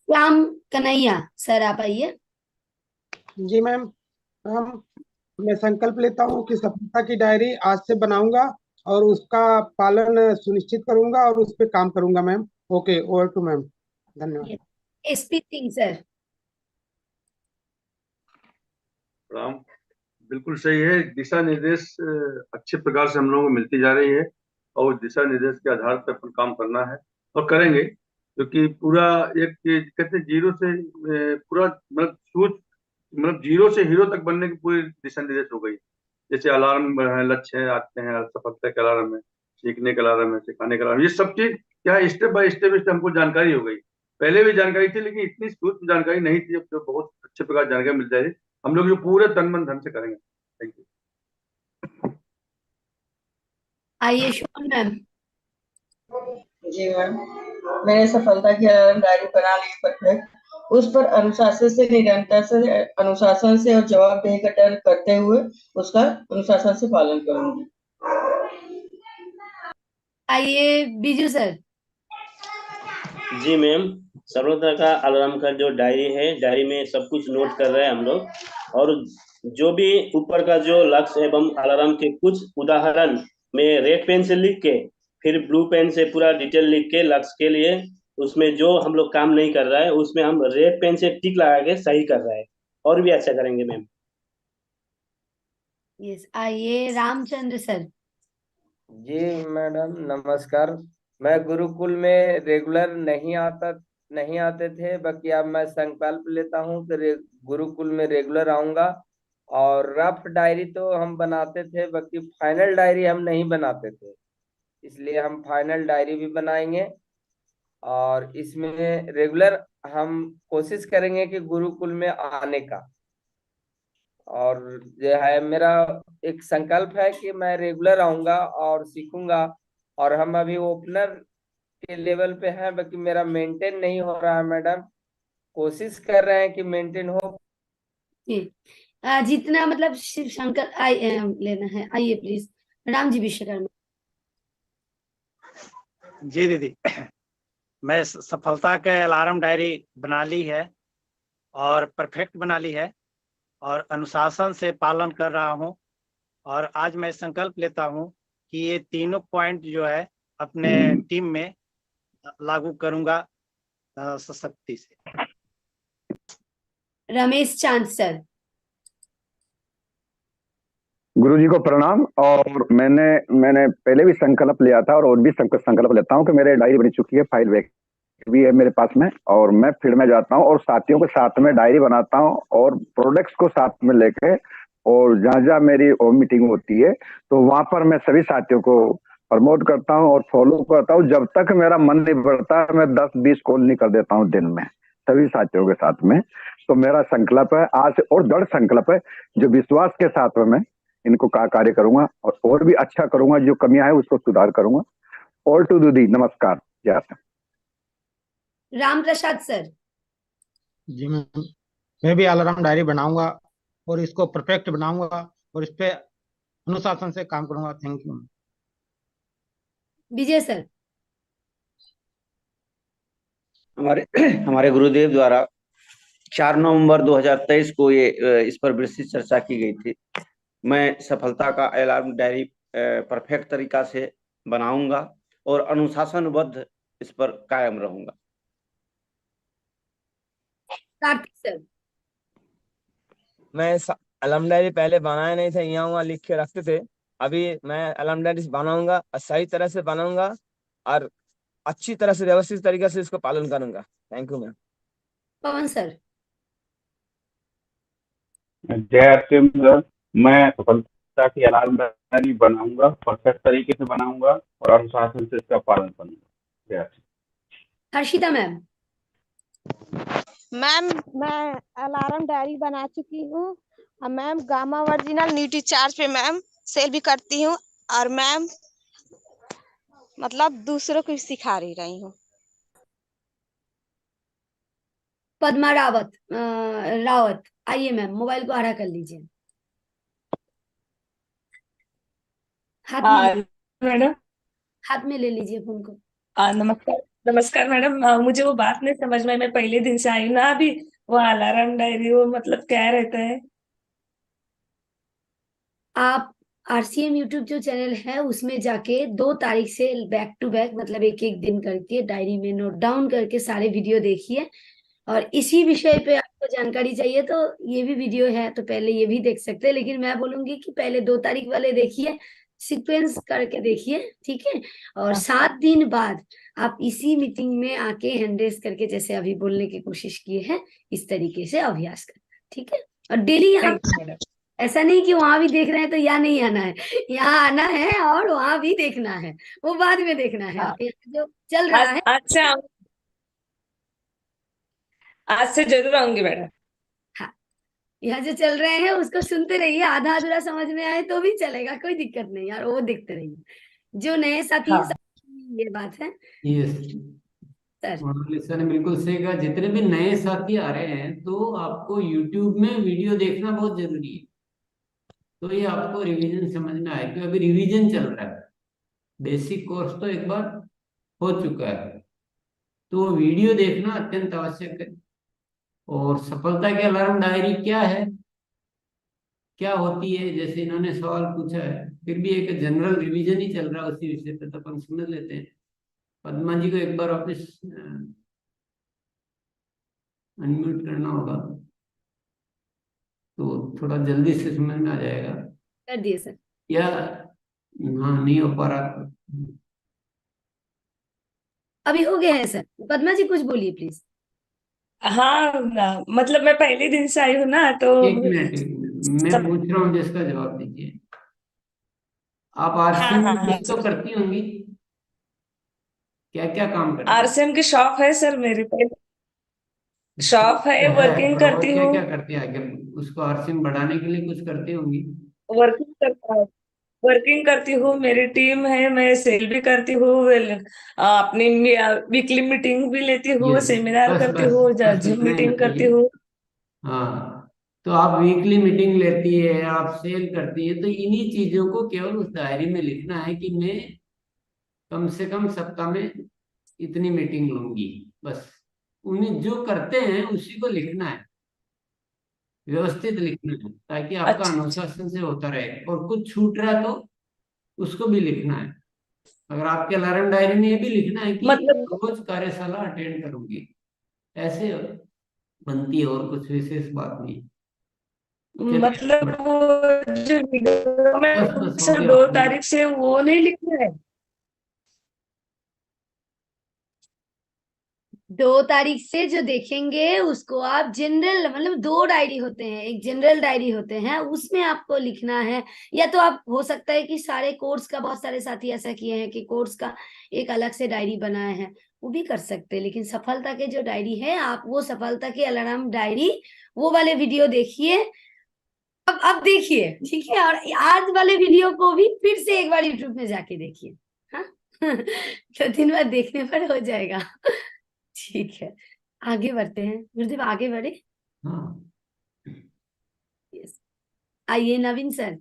श्याम कन्हैया सर आप आइए। जी मैम, मैं संकल्प लेता हूँ कि सफलता की डायरी आज से बनाऊंगा और उसका पालन सुनिश्चित करूंगा और उस पर काम करूंगा ma'am. Okay, over to ma'am, धन्यवाद। SP Singh sir. राम, बिल्कुल सही है। दिशा निर्देश अच्छे प्रकार से हम लोगों को मिलती जा रही है और दिशा निर्देश के आधार पर अपन काम करना है और करेंगे, क्योंकि पूरा एक कहते जीरो से पूरा मतलब जीरो से हीरो तक बनने की पूरी दिशा निर्देश हो गई। जैसे अलार्म है, लक्ष्य आते हैं, सफलता के अलार्म है, सीखने के अलार्म है, सिखाने के अलार्म, ये सब चीज क्या है, स्टेप बाय स्टेप हमको जानकारी हो गई। पहले भी जानकारी थी लेकिन इतनी सूक्ष्म जानकारी नहीं थी, अब तो बहुत अच्छे प्रकार जानकारी मिल जाएगी। हम लोग जो पूरे तन मन धन से करेंगे। Thank you. आइए शोभन मैम। जी मैम, मैंने सफलता की अलार्म डायरी बना ली परफेक्ट। उस पर अनुशासन से निरंतर से अनुशासन से और जवाबदेही का डर करते हुए उसका अनुशासन से पालन करूंगी। आइए बीजू सर। जी मैम, सफलता का अलार्म का जो डायरी है, डायरी में सब कुछ नोट कर रहे हैं हम लोग, और जो भी ऊपर का जो लक्ष्य एवं अलार्म के कुछ उदाहरण में रेड पेन से लिख के फिर ब्लू पेन से पूरा डिटेल लिख के लक्ष्य के लिए, उसमें जो हम लोग काम नहीं कर रहा है उसमें हम रेड पेन से टिक लगा के सही कर रहे हैं और भी अच्छा करेंगे मैम। यस, आइए रामचंद्र सर। जी मैडम नमस्कार। मैं गुरुकुल में रेगुलर नहीं आते थे, बाकी अब मैं संकल्प लेता हूँ कि गुरुकुल में रेगुलर आऊंगा। और रफ डायरी तो हम बनाते थे, बाकी फाइनल डायरी हम नहीं बनाते थे, इसलिए हम फाइनल डायरी भी बनाएंगे और इसमें रेगुलर हम कोशिश करेंगे कि गुरुकुल में आने का। और जो है मेरा एक संकल्प है कि मैं रेगुलर आऊंगा और सीखूंगा। और हम अभी ओपनर के लेवल पे हैं, बाकी मेरा मेंटेन नहीं हो रहा है मैडम, कोशिश कर रहे हैं कि मेंटेन हो। जितना मतलब शिव शंकर लेना है। आइए प्लीज राम जी विश्वकर्मा। जी दीदी, मैं सफलता के अलार्म डायरी बना ली है और परफेक्ट बना ली है और अनुशासन से पालन कर रहा हूं। और आज मैं संकल्प लेता हूं कि ये तीनों पॉइंट जो है अपने टीम में लागू करूंगा सशक्ति से। रमेश चांद सर। गुरुजी को प्रणाम। और मैंने पहले भी संकल्प लिया था और भी संकल्प लेता हूं कि मेरे डायरी बनी चुकी है, फाइल बैग भी है मेरे पास में, और मैं फील्ड में जाता हूं और साथियों के साथ में डायरी बनाता हूं और प्रोडक्ट्स को साथ में लेके, और जहां जहां मेरी मीटिंग होती है तो वहां पर मैं सभी साथियों को प्रमोट करता हूं और फॉलो करता हूं। जब तक मेरा मन नहीं बढ़ता मैं 10-20 कॉल नहीं कर देता हूं दिन में सभी साथियों के साथ में। तो मेरा संकल्प है आज से, और दृढ़ संकल्प है, जो विश्वास के साथ में मैं इनको कार्य करूंगा और भी अच्छा करूंगा, जो कमियां है उसको सुधार करूंगा। ऑल टू दीदी, नमस्कार। राम प्रसाद सर। जी मैं भी अलार्म डायरी बनाऊंगा और इसको परफेक्ट बनाऊंगा और इस पे अनुशासन से काम करूंगा। Thank you. Vijay sir. हमारे गुरुदेव द्वारा 4 नवंबर 2023 को ये इस पर विस्तृत चर्चा की गई थी। मैं सफलता का अलार्म डायरी परफेक्ट तरीका से बनाऊंगा और अनुशासनबद्ध इस पर कायम रहूंगा। कार्तिक सर। मैं अलम डायरी पहले बनाया नहीं था, यहाँ वहाँ लिख के रखते थे। अभी मैं अलम डायरी बनाऊंगा और सही तरह से बनाऊंगा और अच्छी तरह से व्यवस्थित तरीके से इसको पालन करूंगा। Thank you ma'am. Pawan sir. जय आरसीएम सर, मैं सफलता की अलार्म डायरी बनाऊंगा, परफेक्ट तरीके से बनाऊंगा और अनुशासन से इसका पालन करूंगा। जय आरसीएम। हर्षिता मैम। मैम मैं अलार्म डायरी बना चुकी हूँ और ma'am gamma original nutri charge पे मैम सेल भी करती हूँ और मैम मतलब दूसरों को भी सिखा रही हूँ। पद्मा रावत आइए मैम, मोबाइल को आड़ा कर लीजिए। हाँ मैडम। हाथ में ले लीजिए फोन को। नमस्कार नमस्कार मैडम। मुझे वो बात नहीं समझ में, मैं पहले दिन से आई हूँ ना अभी। वो अलार्म डायरी वो मतलब क्या रहता है? आप आरसीएम यूट्यूब जो चैनल है उसमें जाके 2 तारीख से बैक टू बैक मतलब एक एक दिन करके डायरी में नोट डाउन करके सारे वीडियो देखिए। और इसी विषय पे आपको जानकारी चाहिए तो ये भी वीडियो है, तो पहले ये भी देख सकते हैं, लेकिन मैं बोलूंगी कि पहले 2 तारीख वाले देखिए, सीक्वेंस करके देखिए, ठीक है। और 7 दिन बाद आप इसी मीटिंग में आके हैंड रेस करके जैसे अभी बोलने की कोशिश किए हैं इस तरीके से अभ्यास करना, ठीक है। और डेली यहाँ ऐसा नहीं कि वहां भी देख रहे हैं तो यहाँ नहीं आना है, यहाँ आना है और वहां भी देखना है, वो बाद में देखना है। आप जो चल रहा है अच्छा, आज से जरूर आऊंगी मैडम। हाँ, यहाँ जो चल रहे हैं उसको सुनते रहिए, आधा अधूरा समझ में आए तो भी चलेगा, कोई दिक्कत नहीं यार, वो देखते रहिए। जो नए साथी हैं ये बात है। यस मोनालिसा ने बिल्कुल सही कहा। जितने भी नए साथी आ रहे हैं तो आपको यूट्यूब में वीडियो देखना बहुत जरूरी है, तो ये आपको रिवीजन समझ में आएगी। अभी रिवीजन चल रहा है, बेसिक कोर्स तो एक बार हो चुका है, तो वीडियो देखना अत्यंत आवश्यक है। और सफलता की अलार्म डायरी क्या है, क्या होती है, जैसे इन्होंने सवाल पूछा है, फिर भी एक जनरल रिवीजन ही चल रहा है उसी विषय पे, तो अपन समझ लेते हैं। पद्मा जी को एक बार वापस अनम्यूट करना होगा तो थोड़ा जल्दी से समझ में आ जाएगा। कर दिए सर। या हाँ, नहीं हो पा रहा। अभी हो गया है सर। पद्मा जी कुछ बोलिए प्लीज। हाँ मतलब मैं पहले दिन से आई हूँ ना तो एक मिनट मैं पूछ रहा हूँ जिसका जवाब दीजिए। आप आरसीएम हाँ, कुछ तो करती होंगी, क्या क्या काम करती? आरसीएम की शॉप है सर मेरी, पहले शॉप है, वर्किंग पर और करती क्या हूँ। क्या करती है आगे, उसको आरसीएम बढ़ाने के लिए कुछ करती होंगी? वर्किंग करती हूँ, मेरी टीम है, मैं सेल भी करती हूँ, अपनी वीकली मीटिंग भी लेती हूँ, यस, सेमिनार बस करती बस हूँ, बस जिम इतना ही मीटिंग करती बताइए। हूँ। हाँ, तो आप वीकली मीटिंग लेती है, आप सेल करती है, तो इन्हीं चीजों को केवल उस डायरी में लिखना है कि मैं कम से कम सप्ताह में इतनी मीटिंग लूंगी। बस उन्हें जो करते हैं उसी को लिखना है, व्यवस्थित लिखना है, ताकि आपका अनुशासन से होता रहे। और कुछ छूट रहा है तो उसको भी लिखना है। अगर आपके अलार्म डायरी में ये भी लिखना है कि रोज कार्यशाला अटेंड करूंगी, ऐसे बनती है, और कुछ विशेष बात नहीं। मतलब वो जो वीडियो में बस हो सर गया। 2 तारीख से वो नहीं लिखना है। 2 तारीख से जो देखेंगे उसको आप जनरल मतलब 2 डायरी होते हैं, एक जनरल डायरी होते हैं, उसमें आपको लिखना है। या तो आप हो सकता है कि सारे कोर्स का, बहुत सारे साथी ऐसा किए हैं कि कोर्स का एक अलग से डायरी बनाए हैं, वो भी कर सकते हैं। लेकिन सफलता के जो डायरी है, आप वो सफलता की अलार्म डायरी वो वाले वीडियो देखिए। अब देखिए, ठीक है। और आज वाले वीडियो को भी फिर से एक बार यूट्यूब में जाके देखिए। हाँ तो दिन बाद देखने पर हो जाएगा। ठीक है, आगे बढ़ते हैं। गुरुदेव आगे बढ़े। हाँ, यस, आइए नवीन सर।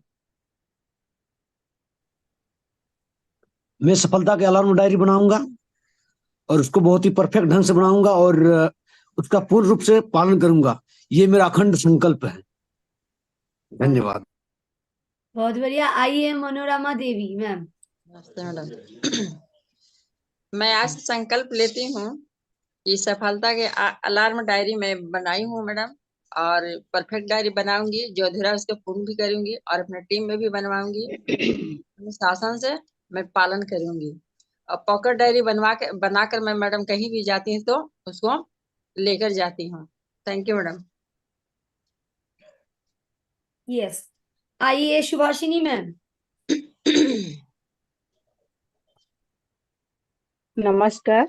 मैं सफलता के अलार्म डायरी बनाऊंगा और उसको बहुत ही परफेक्ट ढंग से बनाऊंगा और उसका पूर्ण रूप से पालन करूंगा। ये मेरा अखंड संकल्प है। धन्यवाद। बहुत बढ़िया। आइए मनोरमा देवी मैम। नमस्ते मैडम। मैं आज संकल्प लेती हूँ कि सफलता के अलार्म डायरी में बनाई हूँ मैडम, और परफेक्ट डायरी बनाऊंगी, जो अधूरा उसको पूर्ण भी करूंगी और अपने टीम में भी बनवाऊंगी। अनुशासन से मैं पालन करूंगी, और पॉकेट डायरी बनाकर मैं मैडम कहीं भी जाती हूँ तो उसको लेकर जाती हूँ। Thank you madam. यस, आइए सुभाषिनी मैम। नमस्कार।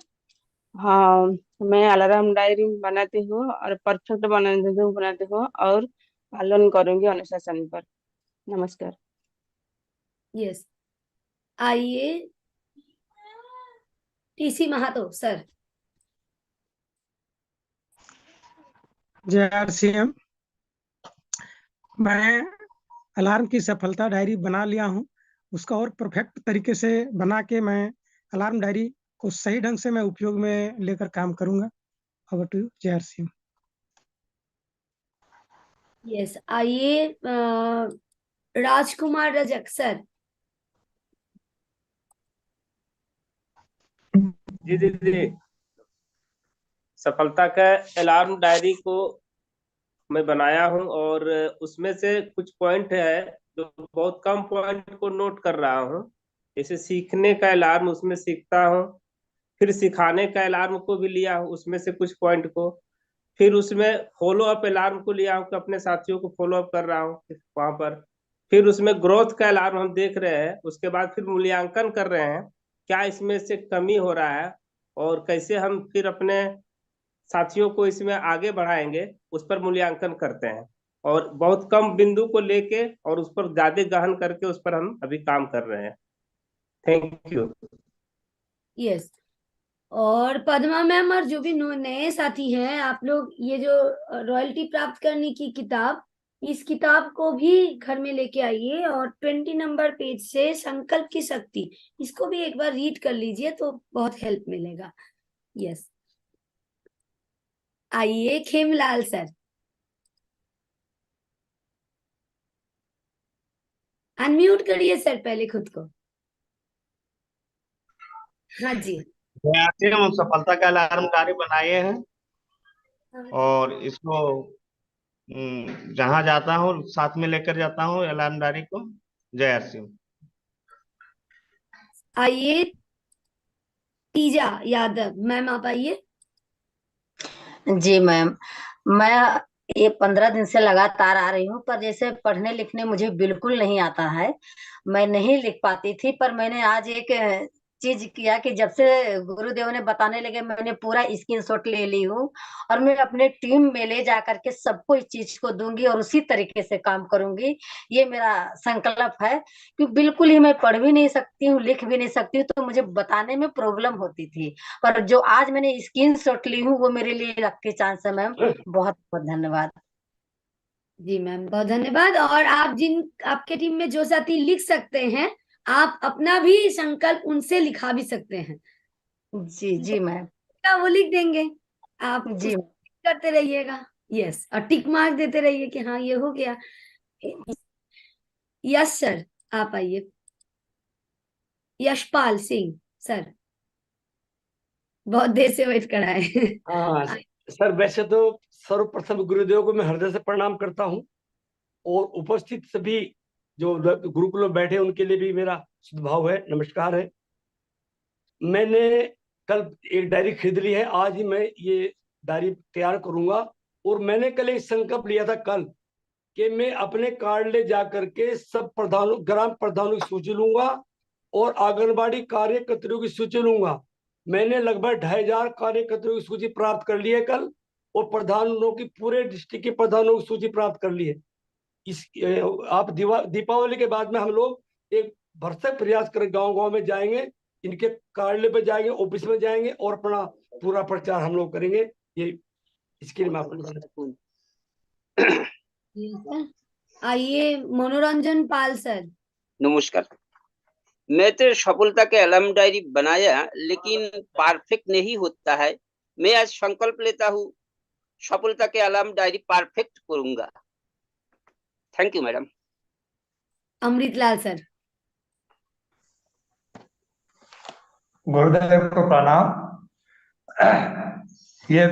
हाँ, मैं अलार्म डायरी बनाती हूँ और परफेक्ट बनाती हूँ और पालन करूंगी अनुशासन पर। नमस्कार। यस, आइए टीसी महातो सर। जय आरसीएम। मैं अलार्म की सफलता डायरी बना लिया हूँ, उसका और परफेक्ट तरीके से बना के मैं अलार्म डायरी को सही ढंग से मैं उपयोग में लेकर काम करूंगा। ओवर टू जय आरसीएम। यस, आइए राजकुमार रजक सर। जी। सफलता का अलार्म डायरी को मैं बनाया हूं, और उसमें से कुछ पॉइंट है जो बहुत कम पॉइंट को नोट कर रहा हूं। जैसे सीखने का अलार्म, उसमें सीखता हूं। फिर सिखाने का अलार्म को भी लिया हूं, उसमें से कुछ पॉइंट को। फिर उसमें फॉलो अप अलार्म को लिया हूं कि अपने साथियों को फॉलो अप कर रहा हूं वहां पर। फिर उसमें ग्रोथ का अलार्म हम देख रहे हैं। उसके बाद फिर मूल्यांकन कर रहे हैं, क्या इसमें से कमी हो रहा है और कैसे हम फिर अपने साथियों को इसमें आगे बढ़ाएंगे, उस पर मूल्यांकन करते हैं। और बहुत कम बिंदु को लेके और उस पर ज्यादा गहन करके उस पर हम अभी काम कर रहे हैं। Thank you. यस, और पद्मा मैम और जो भी नए साथी हैं, आप लोग ये जो रॉयल्टी प्राप्त करने की किताब, इस किताब को भी घर में लेके आइए और 20 नंबर पेज से संकल्प की शक्ति, इसको भी एक बार रीड कर लीजिए तो बहुत हेल्प मिलेगा। यस, आइए खेमलाल सर। अनम्यूट करिए सर पहले खुद को। हाँ जी। हम सफलता का अलार्म डायरी बनाए हैं और इसको जहां जाता हूँ साथ में लेकर जाता हूँ अलार्म डायरी को। जय आरसीएम। आइए तीजा यादव मैम, आप आइए। जी मैम, मैं ये 15 दिन से लगातार आ रही हूँ, पर जैसे पढ़ने लिखने मुझे बिल्कुल नहीं आता है, मैं नहीं लिख पाती थी। पर मैंने आज एक चीज किया कि जब से गुरुदेव ने बताने लगे, मैंने पूरा स्क्रीनशॉट ले ली हूँ और मैं अपने टीम में ले जा करके सबको इस चीज को दूंगी और उसी तरीके से काम करूंगी। ये मेरा संकल्प है, क्योंकि बिल्कुल ही मैं पढ़ भी नहीं सकती हूँ, लिख भी नहीं सकती हूँ, तो मुझे बताने में प्रॉब्लम होती थी। पर जो आज मैंने स्क्रीनशॉट ली हूँ वो मेरे लिए लकी चांस है मैम। बहुत बहुत धन्यवाद। जी मैम, बहुत धन्यवाद। और आप आपके टीम में जो साथी लिख सकते हैं, आप अपना भी संकल्प उनसे लिखा भी सकते हैं। जी मैम। वो लिख देंगे, आप जी करते रहिएगा। यस, और टिक मार्क देते रहिए कि हाँ ये हो गया। यस सर, आप आइए। यशपाल सिंह सर, बहुत देर से वेट करा है। हाँ सर, वैसे तो सर्वप्रथम गुरुदेव को मैं हृदय से प्रणाम करता हूँ और उपस्थित सभी जो गुरुकुल में बैठे उनके लिए भी मेरा सद्भाव है, नमस्कार है। मैंने कल एक डायरी खरीद ली है, आज ही मैं ये डायरी तैयार करूंगा। और मैंने कल एक संकल्प लिया था कल कि मैं अपने कार्ड ले जा करके सब ग्राम प्रधानों की सूची लूंगा और आंगनबाड़ी कार्यकर्ताओं की सूची लूंगा। मैंने लगभग 2500 कार्यकर्ताओं की सूची प्राप्त कर ली है कल, और प्रधानों की पूरे डिस्ट्रिक्ट के प्रधानों की सूची प्राप्त कर ली है। इस आप दीपावली के बाद में हम लोग एक भरसक प्रयास कर गांव में जाएंगे, इनके कार्यालय पे जाएंगे, ऑफिस में जाएंगे और अपना पूरा प्रचार हम लोग करेंगे। ये इसके लिए मैं आपको आइए मनोरंजन पाल सर। नमस्कार। मैं तो सफलता के अलार्म डायरी बनाया, लेकिन परफेक्ट नहीं होता है। मैं आज संकल्प लेता हूँ, सफलता के अलार्म डायरी परफेक्ट करूंगा। Thank you madam. Amritlal sir. गुरुदेव को प्रणाम। ये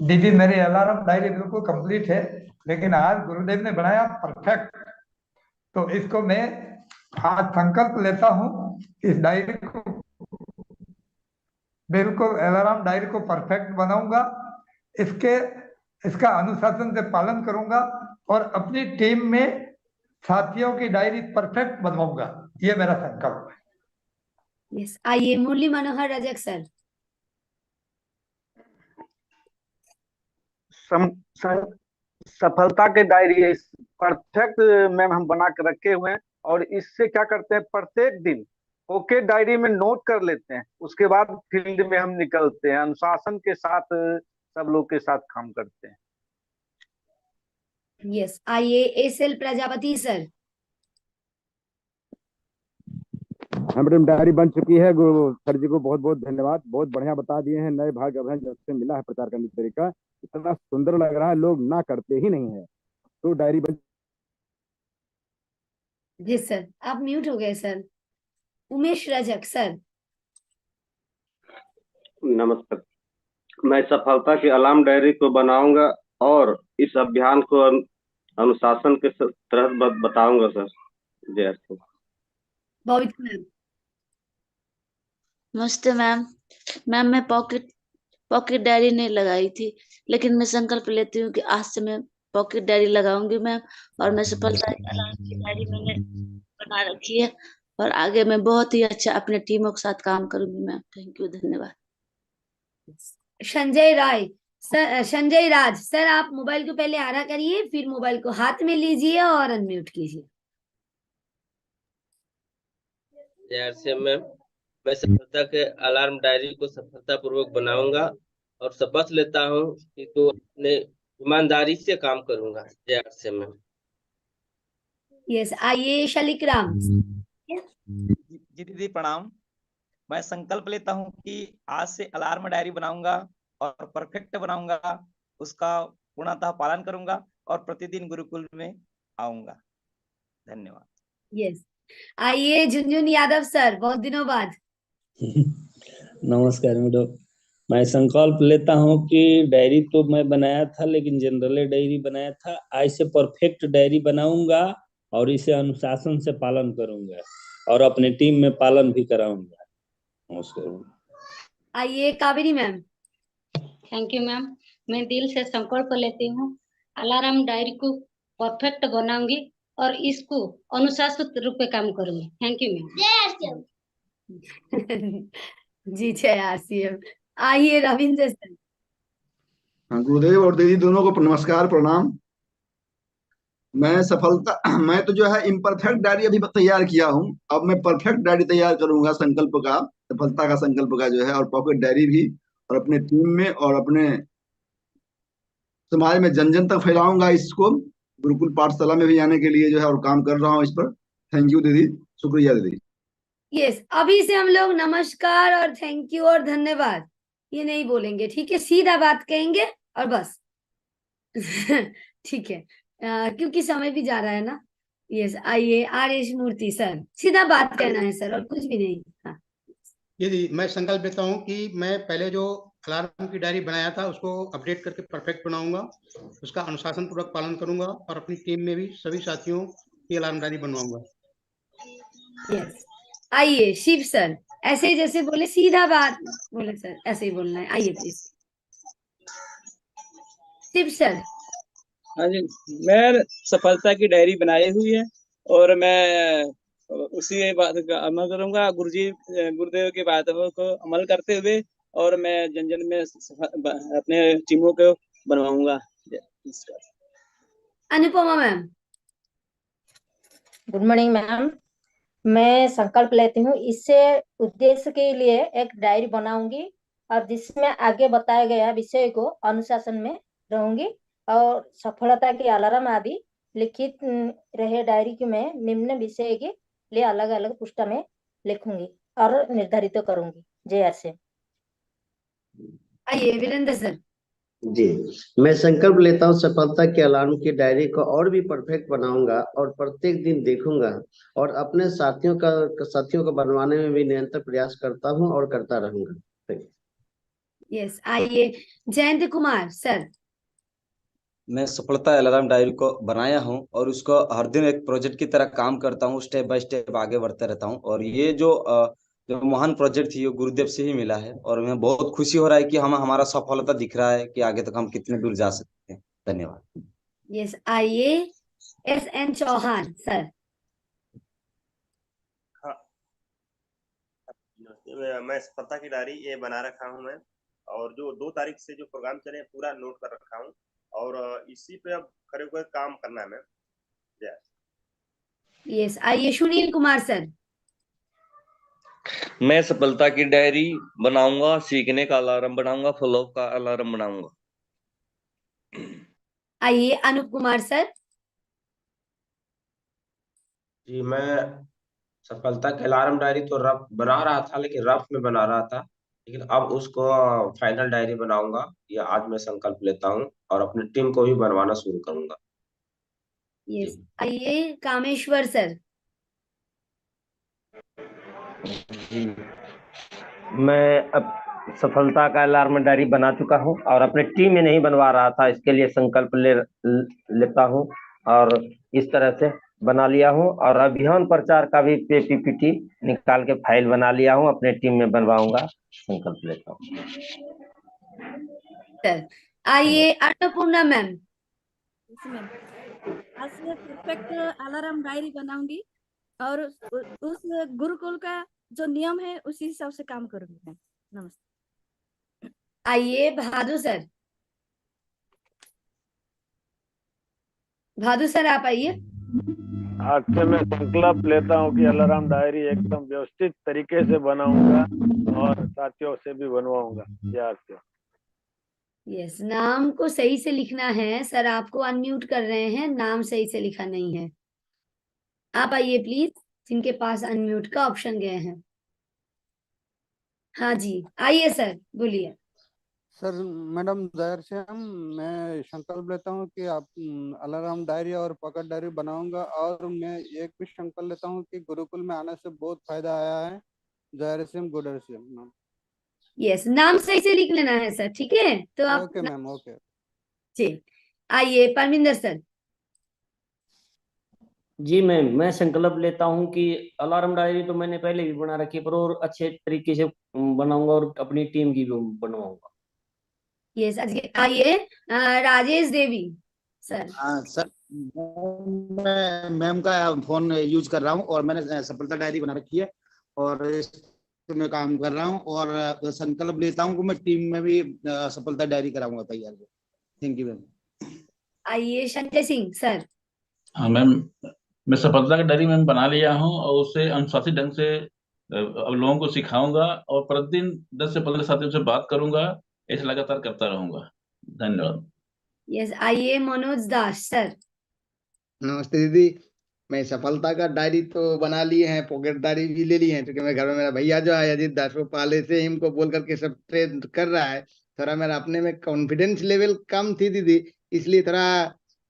दीदी मेरी अलार्म डायरी बिल्कुल कंप्लीट है, लेकिन आज गुरुदेव ने बनाया परफेक्ट, तो इसको मैं आज संकल्प लेता हूँ इस डायरी को बिल्कुल अलार्म डायरी को परफेक्ट बनाऊंगा, इसका अनुशासन से पालन करूंगा और अपनी टीम में साथियों की डायरी परफेक्ट बनवाऊंगा। ये मेरा संकल्प है। यस, आइए मुरली मनोहर रजक सर। सफलता के डायरी परफेक्ट मैम हम बना कर रखे हुए हैं, और इससे क्या करते हैं, प्रत्येक दिन ओके डायरी में नोट कर लेते हैं, उसके बाद फील्ड में हम निकलते हैं, अनुशासन के साथ सब लोग के साथ काम करते हैं। यस, आइए एसएल प्रजापति सर। हाँ मैडम, डायरी बन चुकी है। सर जी को बहुत बहुत धन्यवाद, बहुत बढ़िया बता दिए हैं। नए भाग्य अभियान जब से मिला है प्रचार करने का तरीका, इतना सुंदर लग रहा है, लोग ना करते ही नहीं है। तो डायरी बन। जी सर, आप म्यूट हो गए सर। उमेश रजक सर। नमस्कार, मैं सफलता की अलार्म डायरी को बनाऊंगा और इस अभियान को अनुशासन के तहत बताऊंगा सर। जय श्री। बबीता मैम। नमस्ते मैम। मैम मैं पॉकेट डायरी नहीं लगाई थी, लेकिन मैं संकल्प लेती हूँ कि आज से मैं पॉकेट डायरी लगाऊंगी मैम, और मैं सफलता की डायरी मैंने बना रखी है, और आगे मैं बहुत ही अच्छा अपने टीमों के साथ काम करूंगी मैम। थैंक यू, धन्यवाद। संजय राय सर, संजय राज सर, आप मोबाइल को पहले आड़ा करिए, फिर मोबाइल को हाथ में लीजिए और अनम्यूट कीजिए। मैम, मैं सफलता के अलार्म डायरी को सफलतापूर्वक बनाऊंगा और शपथ लेता हूँ कि तो अपने ईमानदारी से काम करूंगा। जय से मैम। यस, आइए शलिक राम। जी दीदी प्रणाम। मैं संकल्प लेता हूँ कि आज से अलार्म डायरी बनाऊंगा और परफेक्ट बनाऊंगा, उसका पूर्णतः पालन करूंगा और प्रतिदिन गुरुकुल में आऊंगा। धन्यवाद। यस, आइए झुनझुन यादव सर, बहुत दिनों बाद। नमस्कार मैडम, मैं संकल्प लेता हूँ कि डायरी तो मैं बनाया था, लेकिन जनरल डायरी बनाया था, आज से परफेक्ट डायरी बनाऊंगा और इसे अनुशासन से पालन करूंगा और अपने टीम में पालन भी कराऊंगा। नमस्कार। आइए Kaveri ma'am. Thank you ma'am. मैं दिल से संकल्प लेती हूँ, अलार्म डायरी को परफेक्ट बनाऊंगी और इसको अनुशासित रूप में काम करूंगी। Thank you ma'am. जी जय आरसीएम। आइए रविंद्र सर। गुरुदेव और दीदी दोनों को नमस्कार प्रणाम। मैं तो जो है इम्परफेक्ट डायरी अभी तैयार किया हूँ, अब मैं परफेक्ट डायरी तैयार करूंगा संकल्प का, सफलता का संकल्प का जो है, और पॉकेट डायरी भी, और अपने टीम में और अपने समाज में जन जन तक फैलाऊंगा इसको, गुरुकुल पाठशाला में भी आने के लिए जो है, और काम कर रहा हूँ इस पर। थैंक यू दीदी, शुक्रिया दीदी। यस, अभी से हम लोग नमस्कार और थैंक यू और धन्यवाद ये नहीं बोलेंगे, ठीक है, सीधा बात कहेंगे और बस। ठीक है, क्योंकि समय भी जा रहा है ना। यस, आइए आर.एस. मूर्ति सर, सीधा बात कहना है सर और कुछ भी नहीं। हाँ। यदि मैं संकल्प लेता हूँ कि मैं पहले जो अलार्म की डायरी बनाया था उसको अपडेट करके परफेक्ट बनाऊंगा, उसका अनुशासन पूर्वक पालन करूंगा और अपनी टीम में भी सभी साथियों की अलार्म डायरी बनवाऊंगा। यस, आइए शिव सर, ऐसे जैसे बोले सीधा बात बोले सर, ऐसे ही बोलना है। आइए प्लीज शिव सर। हाँ जी, मैं सफलता की डायरी बनाई हुई है और मैं उसी बात का अमल करूंगा, गुरुदेव की बातों को अमल करते हुए, और मैं जन जन में अपने टीमों को बनवाऊंगा। Anupama ma'am. Good morning ma'am. मैं संकल्प लेती हूँ, इससे उद्देश्य के लिए एक डायरी बनाऊंगी और जिसमें आगे बताया गया विषय को अनुशासन में रहूंगी, और सफलता की अलार्म आदि लिखित रहे डायरी की मैं निम्न विषय के लिए अलग अलग पुष्टा में लिखूंगी और निर्धारित करूंगी। जय आरसीएम। आइए वीरेंद्र सर। जी, मैं संकल्प लेता हूँ सफलता के अलार्म की डायरी को और भी परफेक्ट बनाऊंगा और प्रत्येक दिन देखूंगा और अपने साथियों को बनवाने में भी निरंतर प्रयास करता हूँ और करता रहूंगा। यस, आइए जयंत कुमार सर। मैं सफलता अलार्म डायरी को बनाया हूँ और उसको हर दिन एक प्रोजेक्ट की तरह काम करता हूँ, स्टेप बाय स्टेप आगे बढ़ता रहता हूँ। और ये जो महान प्रोजेक्ट थी, ये गुरुदेव से ही मिला है और मैं बहुत खुशी हो रहा है कि हम हमारा सफलता दिख रहा है कि आगे तक हम कितने दूर जा सकते हैं। धन्यवाद। यस, आइए SN चौहान सर। मैं सफलता की डायरी ये बना रखा हूँ मैं, और जो 2 तारीख से जो प्रोग्राम चले पूरा नोट कर रखा हूँ, और इसी पे अब खड़े हुए काम करना है मैं। यस, आइए सुनील कुमार सर। मैं सफलता की डायरी बनाऊंगा, सीखने का अलार्म बनाऊंगा, फॉलो का अलार्म बनाऊंगा। आइए अनूप कुमार सर। जी, मैं सफलता के अलार्म डायरी तो रफ बना रहा था, लेकिन रफ में बना रहा था, लेकिन अब उसको फाइनल डायरी बनाऊंगा। ये आज मैं संकल्प लेता हूँ और अपनी टीम को भी बनवाना शुरू करूंगा। यस, आइए कामेश्वर सर। जी, मैं अब सफलता का अलार्म डायरी बना चुका हूं और अपने टीम में नहीं बनवा रहा था, इसके लिए संकल्प लेता हूं और इस तरह से बना लिया हूं। और अभियान प्रचार का भी PPT निकाल के फाइल बना लिया हूं, अपने टीम में बनवाऊंगा, संकल्प लेता हूं। सर आइए अन्नपूर्णा मैम। आज से परफेक्ट अलार्म डायरी बनाऊंगी और उस गुरुकुल का जो नियम है उसी हिसाब से काम करूंगी मैं। नमस्ते। आइए भादु सर। भादु सर आप आइए। आज से मैं संकल्प लेता हूँ कि अलार्म डायरी एकदम व्यवस्थित तरीके से बनाऊंगा और साथियों से भी बनवाऊंगा। याद से यस, नाम को सही से लिखना है सर। आपको अनम्यूट कर रहे हैं, नाम सही से लिखा नहीं है। आप आइए प्लीज, जिनके पास अनम्यूट का ऑप्शन गए हैं। हाँ जी, आइए सर, बोलिए। सर मैडम जयर से मैं संकल्प लेता हूँ कि आप अलार्म डायरी और पॉकेट डायरी बनाऊंगा और मैं एक भी संकल्प लेता हूँ कि गुरुकुल में आने से बहुत फायदा आया है। जयर सिंह गुडर से मैम। यस, नाम सही से लिख लेना है सर, ठीक है? तो आप ओके मैम, ओके जी। आइए परमिंदर सर। जी मैम, मैं संकल्प लेता हूं कि अलार्म डायरी तो मैंने पहले भी बना रखी है, पर और अच्छे तरीके से बनाऊंगा और अपनी टीम की भी बनवाऊंगा। यस, आइए राजेश देवी सर। हाँ सर, मैं मैम का फोन यूज कर रहा हूँ और मैंने सफलता डायरी बना रखी है और इस पे मैं काम कर रहा हूँ और संकल्प लेता हूँ कि मैं टीम में भी सफलता डायरी कराऊंगा तैयार। Thank you ma'am. आइए संजय सिंह सर। हाँ मैम, मैं सफलता का डायरी मैम बना लिया हूँ और उसे अनुशासित ढंग से अब लोगों को सिखाऊंगा और प्रतिदिन 10 से 15 साथियों से बात करूंगा, ऐसे लगातार करता रहूंगा। धन्यवाद। यस, आइए मनोज दास सर। नमस्ते दीदी, मैं सफलता का डायरी तो बना लिए हैं, पॉकेट डायरी भी ले ली है, क्योंकि मेरे घर में मेरा भैया जो है अजीत दास, वो पहले से ही इनको बोल करके सब ट्रेन कर रहा है। थोड़ा मेरा अपने में कॉन्फिडेंस लेवल कम थी दीदी, इसलिए थोड़ा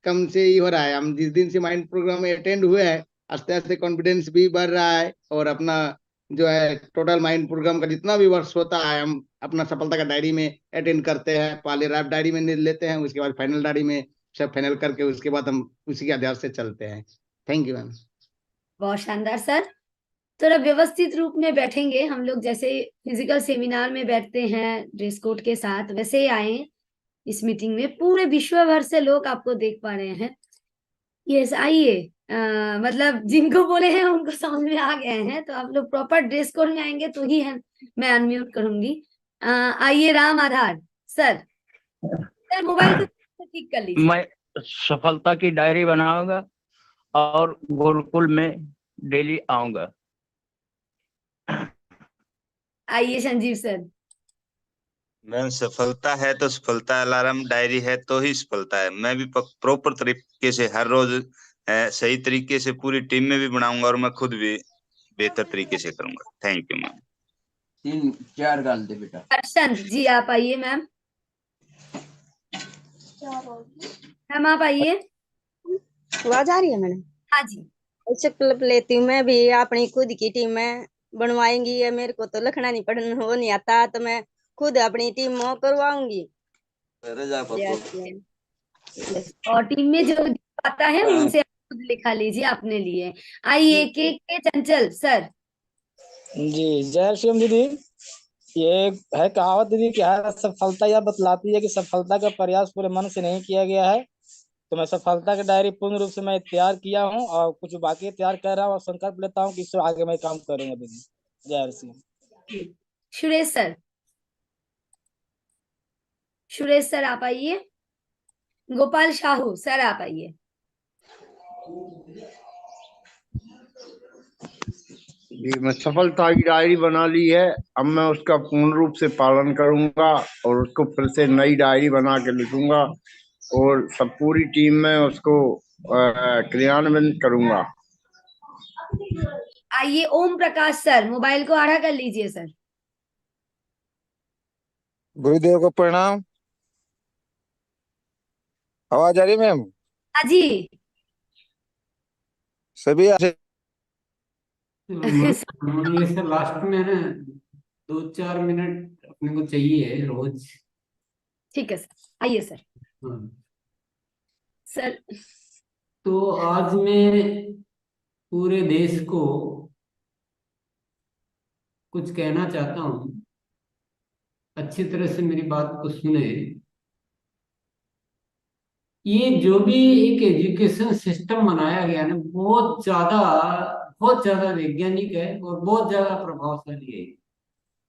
कम से ही हो रहा है। हम जिस दिन से माइंड प्रोग्राम में अटेंड हुए हैं, आस्ते आस्ते कॉन्फिडेंस भी बढ़ रहा है और अपना जो है टोटल माइंड प्रोग्राम का जितना भी वर्ष होता है हम अपना सफलता का डायरी में अटेंड करते हैं। पहले रैप डायरी में लेते हैं, उसके बाद फाइनल डायरी में सब फाइनल करके उसके बाद हम उसी के आधार से चलते हैं। Thank you ma'am. बहुत शानदार सर। थोड़ा व्यवस्थित रूप में बैठेंगे हम लोग, जैसे फिजिकल सेमिनार में बैठते हैं ड्रेस कोड के साथ, वैसे ही आए इस मीटिंग में। पूरे विश्व भर से लोग आपको देख पा रहे हैं। यस, आइए। मतलब जिनको बोले हैं उनको समझ में आ गए हैं, तो आप लोग प्रॉपर ड्रेस कोड में आएंगे तो ही है मैं अनम्यूट करूंगी। आइए राम आधार सर। सर मोबाइल को ठीक कर लीजिए। मैं सफलता की डायरी बनाऊंगा और गुरुकुल में डेली आऊंगा। आइए संजीव सर। मैम, सफलता है तो सफलता, अलार्म डायरी है तो ही सफलता है। मैं भी प्रॉपर तरीके से हर रोज सही तरीके से पूरी टीम में भी बनाऊंगा और मैं खुद भी बेहतर तरीके से करूंगा। Thank you ma'am. 3-4 गाल दे बेटा। अर्शन जी आप आइए मैम। हम आप आइए। आवाज आ रही है मैडम? हाँ जी। संकल्प लेती हूँ मैं भी अपनी खुद की टीम में बनवाएंगी। ये मेरे को तो लिखना नहीं पढ़ना वो नहीं आता, तो मैं खुद अपनी टीम में करवाऊंगी। और टीम में जो आता है उनसे आप खुद लिखा लीजिए अपने लिए। आइए के चंचल सर। जी जय श्री राम दीदी। ये है कहावत दीदी, क्या है, सफलता यह बतलाती है कि सफलता का प्रयास पूरे मन से नहीं किया गया है। तो मैं सफलता की डायरी पूर्ण रूप से मैं तैयार किया हूँ और कुछ बाकी तैयार कर रहा हूँ और संकल्प लेता हूँ कि इससे आगे मैं काम करूंगा दीदी। जय श्री राम। सुरेश सर। सुरेश सर आप आइए। गोपाल शाहू सर आप आइए। जी मैं सफलता की डायरी बना ली है, अब मैं उसका पूर्ण रूप से पालन करूंगा और उसको फिर से नई डायरी बना के लिखूंगा और सब पूरी टीम में उसको क्रियान्वयन करूंगा। आइए ओम प्रकाश सर, मोबाइल को आड़ा कर लीजिए सर। गुरुदेव को प्रणाम। आवाज आ रही है मैम? हाँ जी। सभी ये सर लास्ट में है ना 2-4 मिनट अपने को चाहिए रोज। ठीक है सर, आइए सर। सर तो आज मैं पूरे देश को कुछ कहना चाहता हूँ, अच्छी तरह से मेरी बात को सुने। ये जो भी एक एजुकेशन सिस्टम बनाया गया ना, बहुत ज्यादा वैज्ञानिक है और बहुत ज्यादा प्रभावशाली है।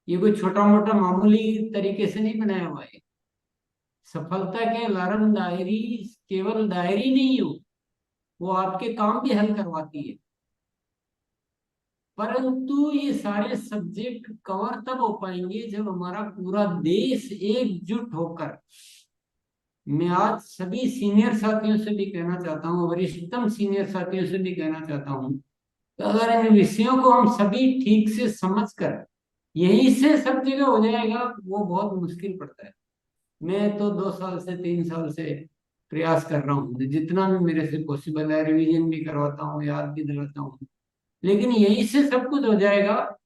ये कोई छोटा मोटा मामूली तरीके से नहीं बनाया हुआ है। सफलता के अलार्म डायरी केवल डायरी नहीं हो, वो आपके काम भी हल करवाती है, परंतु ये सारे सब्जेक्ट कवर तब हो पाएंगे जब हमारा पूरा देश एकजुट होकर। मैं आज सभी सीनियर साथियों से भी कहना चाहता हूँ, वरिष्ठतम सीनियर साथियों से भी कहना चाहता हूँ कि अगर इन विषयों को हम सभी ठीक से समझकर यहीं से सब जगह हो जाएगा, वो बहुत मुश्किल पड़ता है। मैं तो 2 साल से 3 साल से प्रयास कर रहा हूँ, जितना भी मेरे से पॉसिबल है रिवीजन भी करवाता हूँ, याद भी दिलाता हूँ, लेकिन यहीं से सब कुछ हो जाएगा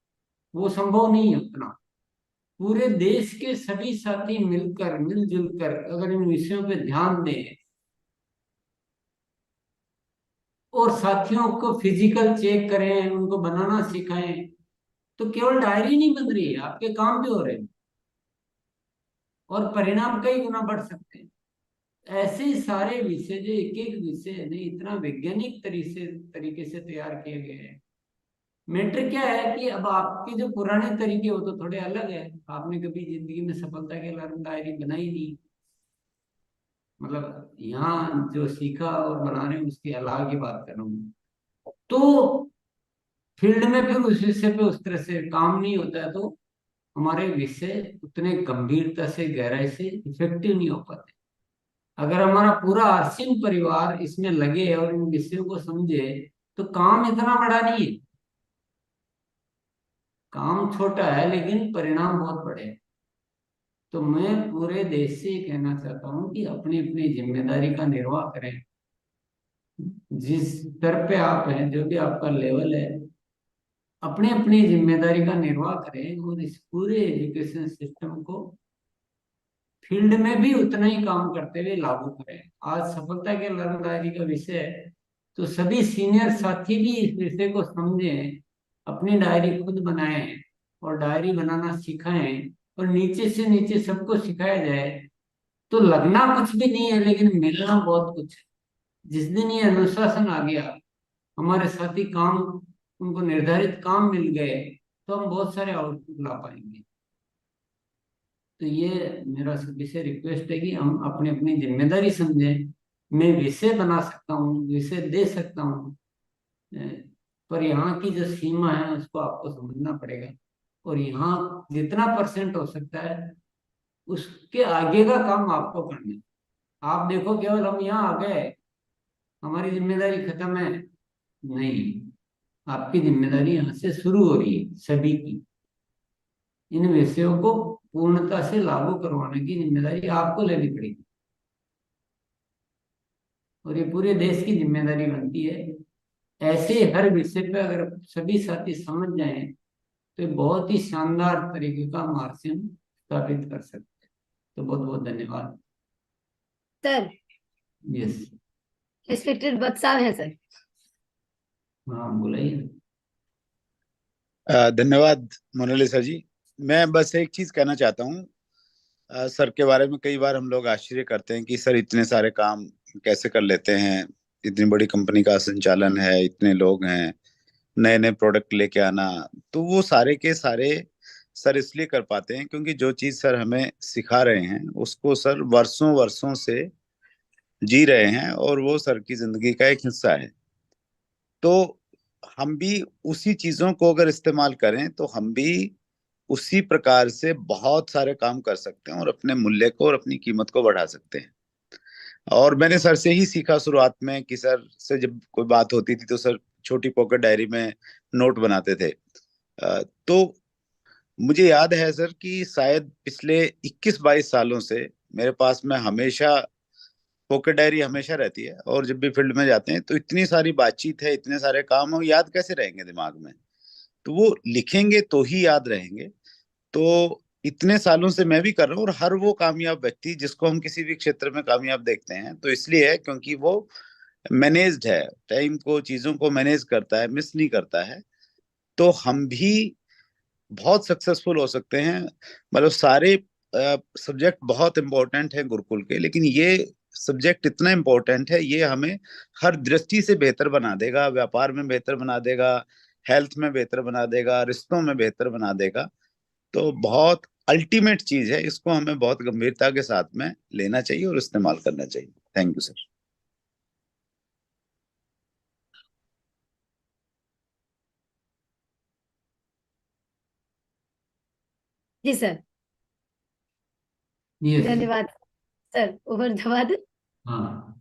वो संभव नहीं है उतना। पूरे देश के सभी साथी मिलकर मिलजुल कर अगर इन विषयों पे ध्यान दें और साथियों को फिजिकल चेक करें, उनको बनाना सिखाएं, तो केवल डायरी नहीं बन रही है, आपके काम भी हो रहे हैं और परिणाम कई गुना बढ़ सकते हैं। ऐसे सारे विषय जो एक एक विषय नहीं इतना वैज्ञानिक तरीके से तैयार किए गए हैं। मैटर क्या है कि अब आपके जो पुराने तरीके हो तो थोड़े अलग है। आपने कभी जिंदगी में सफलता के अलार्म डायरी बनाई नहीं, मतलब यहाँ जो सीखा और बना रहे हैं उसकी अलग ही बात कर रहा हूँ। तो फील्ड में फिर उस विषय पे उस तरह से काम नहीं होता है, तो हमारे विषय उतने गंभीरता से गहराई से इफेक्टिव नहीं हो पाते। अगर हमारा पूरा आर्सिन परिवार इसमें लगे और इन विषयों को समझे तो काम इतना बड़ा नहीं है, काम छोटा है लेकिन परिणाम बहुत बड़े हैं। तो मैं पूरे देश से कहना चाहता हूँ कि अपनी अपनी जिम्मेदारी का निर्वाह करें। जिस स्तर पे आप हैं, जो भी आपका लेवल है, अपने अपनी जिम्मेदारी का निर्वाह करें और इस पूरे एजुकेशन सिस्टम को फील्ड में भी उतना ही काम करते हुए लागू करें। आज सफलता के अलार्म डायरी का विषय है, तो सभी सीनियर साथी भी इस विषय को समझें, अपनी डायरी खुद बनाएं और डायरी बनाना सिखाएं और नीचे से नीचे सबको सिखाया जाए। तो लगना कुछ भी नहीं है लेकिन मिलना बहुत कुछ है। जिस दिन ये अनुशासन आ गया, हमारे साथी काम, उनको निर्धारित काम मिल गए, तो हम बहुत सारे आउटपुट ला पाएंगे। तो ये मेरा सभी से रिक्वेस्ट है कि हम अपनी अपनी जिम्मेदारी समझें। मैं विषय बना सकता हूँ, विषय दे सकता हूँ, पर यहाँ की जो सीमा है उसको आपको समझना पड़ेगा और यहाँ जितना % हो सकता है उसके आगे का काम आपको करना है। आप देखो केवल हम यहाँ आ गए, हमारी जिम्मेदारी खत्म है, नहीं, आपकी जिम्मेदारी यहाँ से शुरू हो रही है। सभी की इन विषयों को पूर्णता से लागू करवाने की जिम्मेदारी आपको लेनी पड़ेगी। और ये पूरे देश की जिम्मेदारी बनती है। ऐसे हर विषय पे अगर सभी साथी समझ जाएं तो बहुत ही शानदार तरीके का मार्क्स हम स्थापित कर सकते हैं। तो बहुत बहुत धन्यवाद सर। यस। रिस्पेक्टेड वत्स साहब है सर। हाँ बोलिए। धन्यवाद मोनालिसा जी। मैं बस एक चीज कहना चाहता हूँ। सर के बारे में कई बार हम लोग आश्चर्य करते हैं कि सर इतने सारे काम कैसे कर लेते हैं, इतनी बड़ी कंपनी का संचालन है, इतने लोग हैं, नए नए प्रोडक्ट लेके आना। तो वो सारे के सारे सर इसलिए कर पाते हैं क्योंकि जो चीज सर हमें सिखा रहे हैं उसको सर वर्षों वर्षों से जी रहे हैं और वो सर की जिंदगी का एक हिस्सा है। तो हम भी उसी चीजों को अगर इस्तेमाल करें तो हम भी उसी प्रकार से बहुत सारे काम कर सकते हैं और अपने मूल्य को और अपनी कीमत को बढ़ा सकते हैं। और मैंने सर से ही सीखा शुरुआत में कि सर से जब कोई बात होती थी तो सर छोटी पॉकेट डायरी में नोट बनाते थे। तो मुझे याद है सर कि शायद पिछले 21-22 सालों से मेरे पास में हमेशा पॉकेट डायरी हमेशा रहती है और जब भी फील्ड में जाते हैं तो इतनी सारी बातचीत है, इतने सारे काम हो, याद कैसे रहेंगे दिमाग में? तो वो लिखेंगे तो ही याद रहेंगे। तो इतने सालों से मैं भी कर रहा हूँ और हर वो कामयाब व्यक्ति जिसको हम किसी भी क्षेत्र में कामयाब देखते हैं तो इसलिए है क्योंकि वो मैनेज्ड है, टाइम को, चीजों को मैनेज करता है, मिस नहीं करता है। तो हम भी बहुत सक्सेसफुल हो सकते हैं। मतलब सारे सब्जेक्ट बहुत इंपॉर्टेंट है गुरुकुल के, लेकिन ये सब्जेक्ट इतना इम्पोर्टेंट है, ये हमें हर दृष्टि से बेहतर बना देगा, व्यापार में बेहतर बना देगा, हेल्थ में बेहतर बना देगा, रिश्तों में बेहतर बना देगा। तो बहुत अल्टीमेट चीज है, इसको हमें बहुत गंभीरता के साथ में लेना चाहिए और इस्तेमाल करना चाहिए। Thank you sir. जी सर। यस। धन्यवाद सर। ओवर धन्यवाद। हाँ